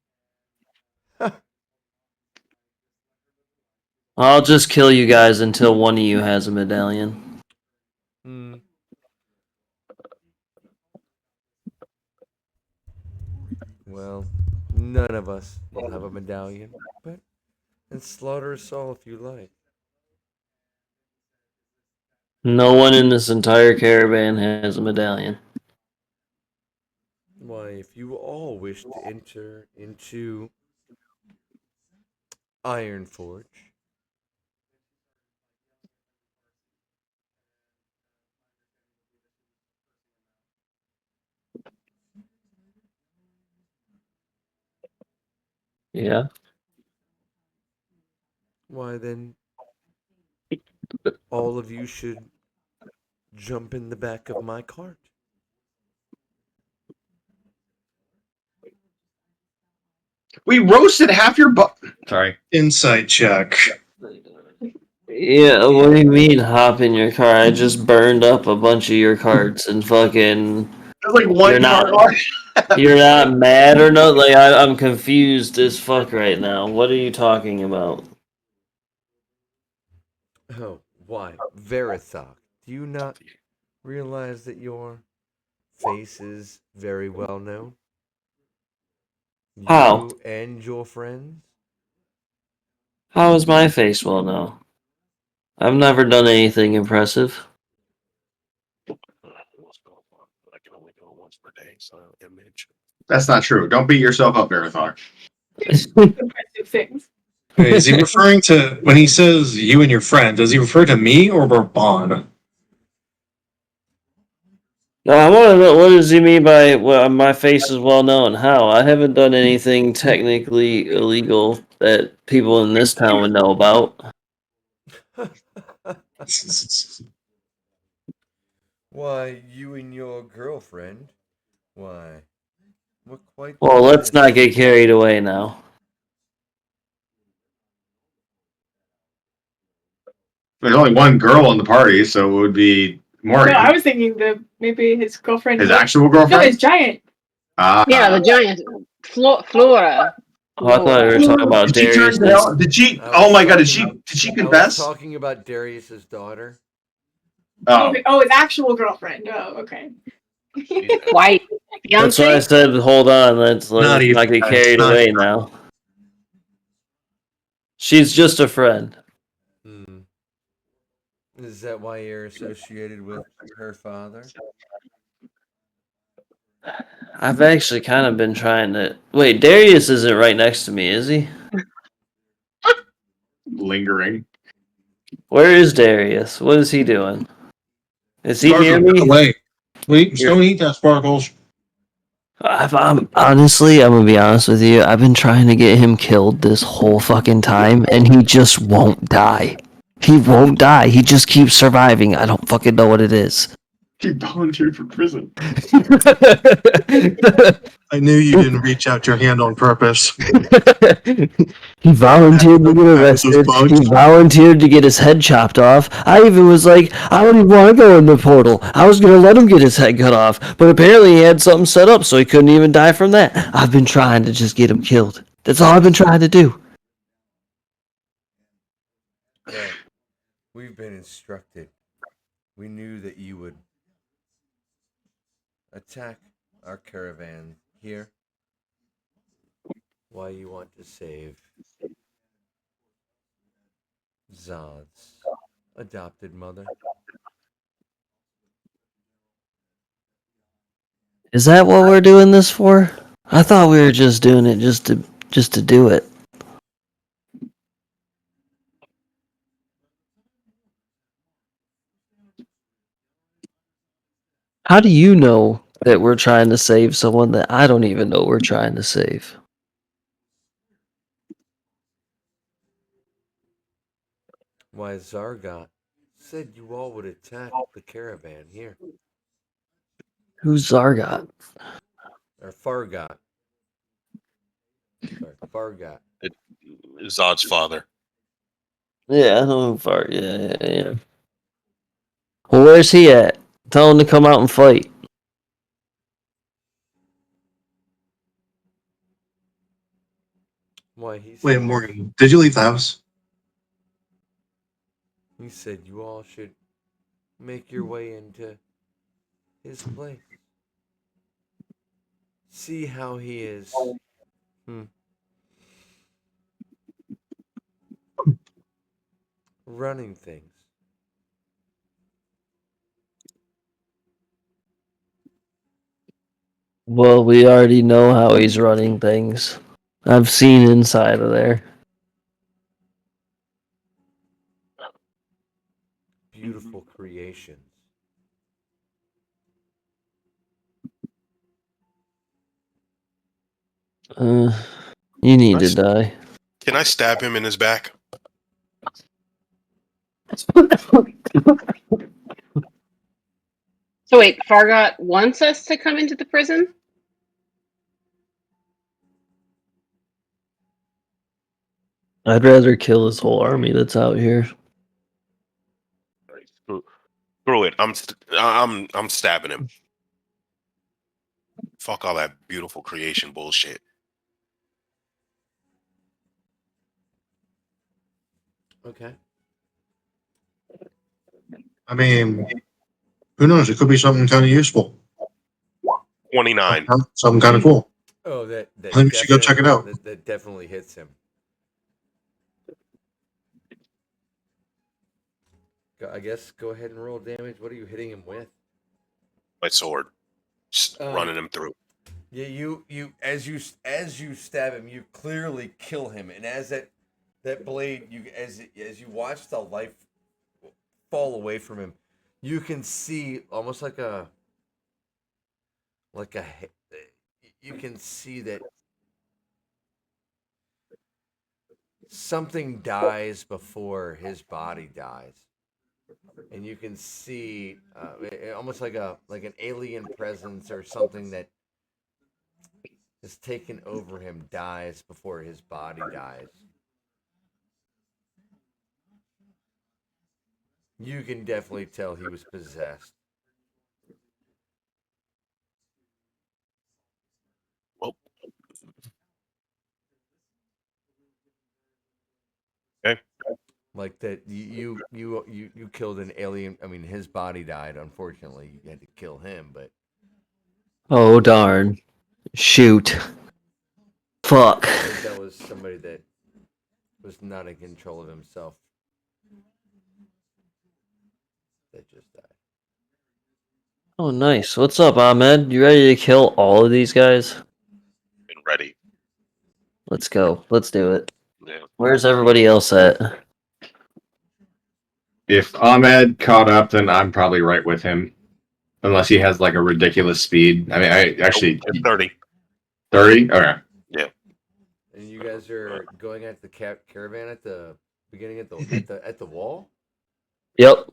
I'll just kill you guys until one of you has a medallion.
Hmm. Well, none of us will have a medallion, but and slaughter us all if you like.
No one in this entire caravan has a medallion.
Why, if you all wish to enter into Ironforge,
Yeah.
why then all of you should jump in the back of my cart.
We roasted half your Sorry.
Insight check.
Yeah, what do you mean hop in your car? I just burned up a bunch of your carts and fucking.
That's like one
You're not-
card.
You're not mad or not? Like, I'm confused as fuck right now. What are you talking about?
Oh, why? Verathok, do you not realize that your faces very well known?
How?
You and your friends?
How is my face well known? I've never done anything impressive.
I can only go once per day, so image.
That's not true. Don't beat yourself up, Marathon.
Impressive things.
Wait, is he referring to when he says you and your friend? Does he refer to me or Bourbon?
No, I want to know what does he mean by well, my face is well known? How? I haven't done anything technically illegal that people in this town would know about.
Why, you and your girlfriend? Why, we're quite the
Well, let's not
witness.
get carried away now.
There's only one girl in the party, so it would be
No, I
Morgan,
was thinking maybe his girlfriend.
his
was-
actual
No,
girlfriend.
his giant.
Ah,
Yeah, the giant Flora.
Oh, I thought we were talking about
did she turn
Darius's.
down? Did she?
I
Oh
was
my god!
talking-
Did she
I was
confess?
talking about Darius's daughter.
Oh,
His actual girlfriend. Oh, okay.
Wife.
That's why I
Fiance?
said, hold on, let's
Not even.
not get
It's
carried
not
away
even.
now. She's just a friend.
Hmm. Is that why you're associated with her father?
I've actually kind of been trying to. Wait, Darius isn't right next to me, is he?
lingering.
Where is Darius? What is he doing? Is he near
Sparkles,
me?
away. Please don't eat that, Sparkles.
I'm honestly, I'm gonna be honest with you. I've been trying to get him killed this whole fucking time, and he just won't die. He won't die. He just keeps surviving. I don't fucking know what it is.
He volunteered for prison.
I knew you didn't reach out your hand on purpose.
He volunteered to get
Those
arrested.
bugs.
He volunteered to get his head chopped off. I even was like, I don't even want to go in the portal. I was gonna let him get his head cut off, but apparently he had something set up so he couldn't even die from that. I've been trying to just get him killed. That's all I've been trying to do.
Well, we've been instructed. We knew that you would attack our caravan here. Why you want to save Zod's adopted mother?
Is that what we're doing this for? I thought we were just doing it just to do it. How do you know that we're trying to save someone that I don't even know we're trying to save?
Why Zargot said you all would attack the caravan here.
Who's Zargot?
Or Fargot. Sorry, Fargot.
Zod's father.
Yeah, I know who far. Yeah. Well, where's he at? Tell him to come out and fight.
Why he
Wait,
said
Morgan, did you leave the house?
he said you all should make your way into his place. See how he is. Running things.
Well, we already know how he's running things. I've seen inside of there.
Beautiful creations.
You need to
Nice.
die.
Can I stab him in his back?
So wait, Fargot wants us to come into the prison?
I'd rather kill his whole army that's out here.
Screw it. I'm stabbing him. Fuck all that beautiful creation bullshit.
Okay.
I mean, who knows? It could be something kind of useful.
29.
Something kind of cool.
Oh, that
I think we should go check it out.
That definitely hits him. I guess go ahead and roll damage. What are you hitting him with?
My sword. Just running him through.
Yeah, you as you stab him, you clearly kill him, and as that blade, as you watch the life fall away from him, you can see almost like a you can see that something dies before his body dies, and you can see almost like an alien presence or something that has taken over him dies before his body dies. You can definitely tell he was possessed.
Well, okay.
Like that, you killed an alien. I mean, his body died. Unfortunately, you had to kill him. But
Oh darn! Shoot! Fuck!
I think that was somebody that was not in control of himself. That just died.
Oh nice. What's up, Ahmed? You ready to kill all of these guys?
Been ready.
Let's go. Let's do it.
Yeah.
Where's everybody else at?
If Ahmed caught up, then I'm probably right with him. Unless he has like a ridiculous speed. I mean, I actually
It's 30.
30. Okay.
And you guys are going at the caravan at the beginning at the wall.
Yep.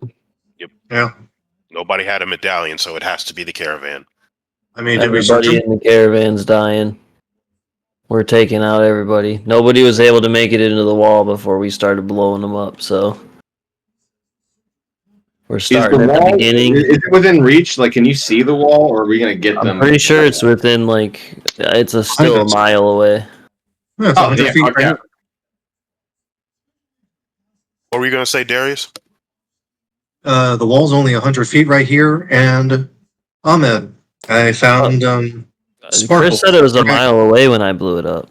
Yeah.
Nobody had a medallion, so it has to be the caravan.
I mean, did we search
Everybody
him?
in the caravan's dying. We're taking out everybody. Nobody was able to make it into the wall before we started blowing them up, so we're starting at the beginning.
Is it within reach? Like, can you see the wall, or are we gonna get them?
I'm pretty sure it's within it's still a mile away.
Yeah, it's 100 feet right
okay.
here.
What were you going to say, Darius?
The wall's only 100 feet right here, and Ahmed, I found Sparkle.
Chris said it was a mile away when I blew it up.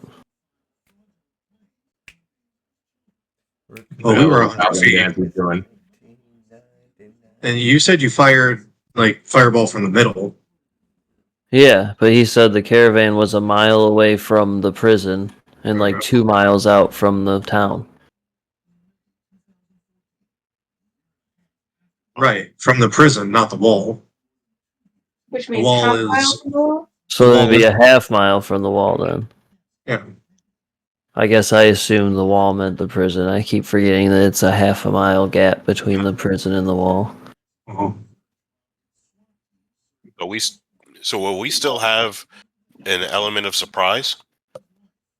Oh, we were 100 feet. And you said you fired like fireball from the middle.
Yeah, but he said the caravan was a mile away from the prison and like 2 miles out from the town.
Right, from the prison, not the wall.
Which
The
means
wall
half mile
is
from the wall.
So it'd be a half mile from the wall then.
yeah.
I guess I assumed the wall meant the prison. I keep forgetting that it's a half a mile gap between the prison and the wall.
Uh-huh.
Will we still have an element of surprise?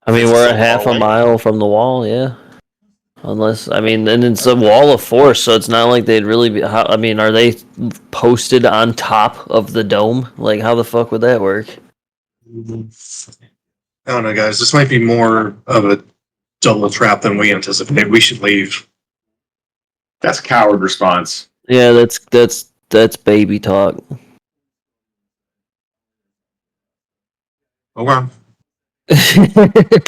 I mean,
It's
we're
so
a half
far
a
away.
mile from the wall, yeah. Unless, I mean, and it's a wall of force, so it's not like they'd really be. I mean, are they posted on top of the dome? Like, how the fuck would that work?
I don't know, guys. This might be more of a double trap than we anticipated. We should leave.
That's coward response.
Yeah, that's baby talk.
Okay.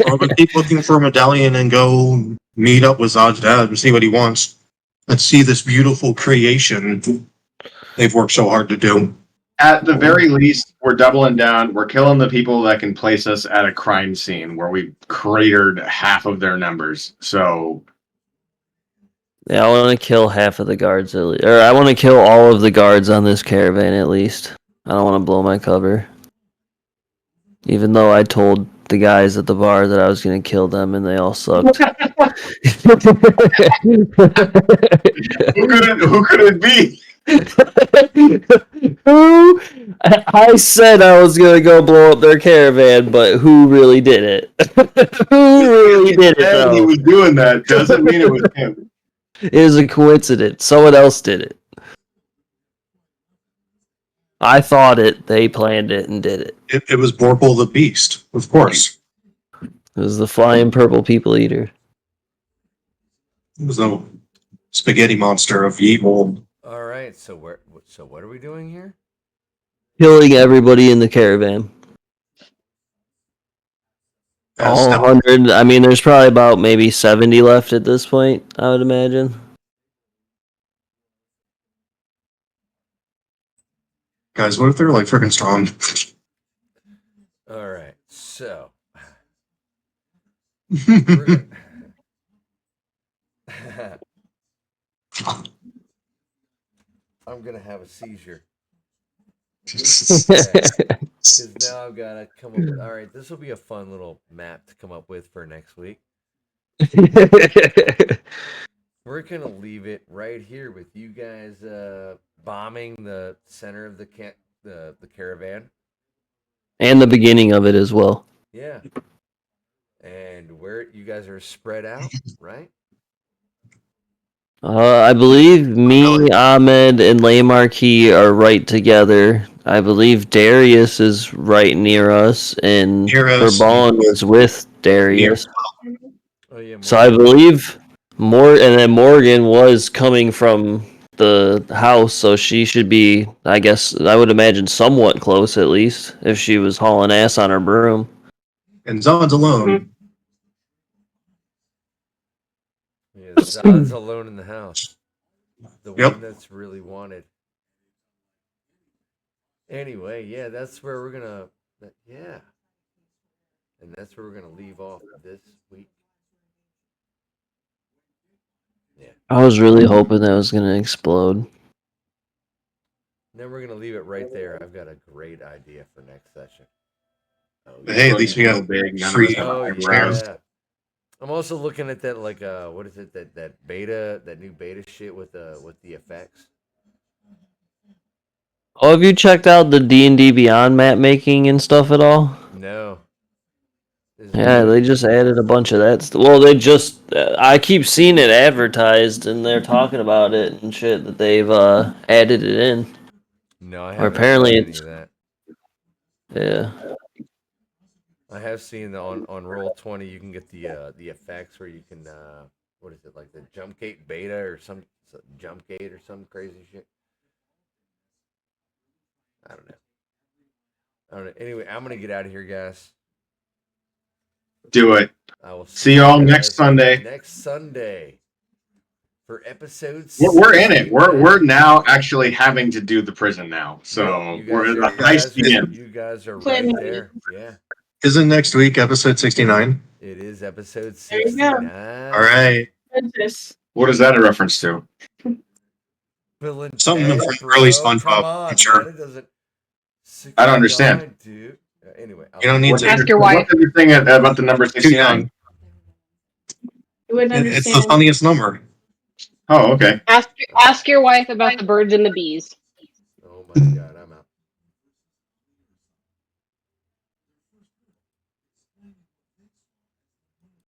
Well, but keep looking for a medallion and go meet up with Zod's dad and see what he wants. Let's see this beautiful creation they've worked so hard to do.
At the very least, we're doubling down. We're killing the people that can place us at a crime scene where we cratered half of their numbers. So
Yeah, I want to kill half of the guards, or I want to kill all of the guards on this caravan at least. I don't want to blow my cover. Even though I told the guys at the bar that I was going to kill them, and they all sucked.
who could it be?
Who? I said I was going to go blow up their caravan, but who really did it? Who really did it,
Said he
though?
was doing that doesn't mean it was him.
It was a coincidence. Someone else did it. I thought it. They planned it and did it.
It was Borble the Beast, of course.
It was the flying purple people eater.
It was the spaghetti monster of evil.
All right, so what are we doing here?
killing everybody in the caravan.
Yes,
All 100. I mean, there's probably about maybe 70 left at this point, I would imagine.
guys, what if they're like freaking strong?
All right, so we're gonna... I'm gonna have a seizure. Because now I've got to come up with. All right, this will be a fun little map to come up with for next week. We're gonna leave it right here with you guys bombing the center of the caravan.
And the beginning of it as well.
Yeah. And where you guys are spread out, right?
I believe me, Ahmed, and Laymarkey are right together. I believe Darius is right near us, and
Heroes.
Bourbon is with Darius.
Oh yeah.
So I believe and then Morgan was coming from the house, so she should be, I guess, I would imagine somewhat close at least, if she was hauling ass on her broom.
And Zod's alone.
Yeah, Zod's alone in the house. The
Yep.
one that's really wanted. Anyway, yeah, that's where we're gonna. Yeah. And that's where we're gonna leave off this week. Yeah.
I was really hoping that was gonna explode.
Then we're gonna leave it right there. I've got a great idea for next session.
But hey, at least we got
big. None
free.
of us have
Oh
high ground.
yeah. I'm also looking at that like what is it that beta, that new beta shit with the effects.
Oh, have you checked out the D&D Beyond map making and stuff at all?
No.
Yeah, they just added a bunch of that. Well, they just I keep seeing it advertised, and they're talking about it and shit that they've added it in.
No, I
Or
haven't
apparently
seen any
it's
of that.
yeah.
I have seen on Roll20 you can get the effects where you can what is it, like the jump gate beta or some jump gate or some crazy shit. I don't know. Anyway, I'm gonna get out of here, guys.
Do it.
I will
See y'all
you
next
guys
Sunday.
Next Sunday for episode.
We're in it.
69.
We're now actually having to do the prison now. So
Yep,
we're
you
the heist begins.
you guys are
Plan
right
ready.
there. Yeah,
Isn't next week episode 69?
it is episode
There you go.
69.
All right.
Goodness.
What is that a reference to?
Bill and
Something
Ted,
from
bro.
early
Come
SpongeBob,
on,
I'm sure.
man. It doesn't.
I don't understand.
69, dude. Anyway,
You don't need
What's
to.
Ask your wife.
What's everything about the number 69?
You wouldn't
It's
understand.
the funniest number.
Oh, okay.
Ask your wife about the birds and the bees.
Oh my god.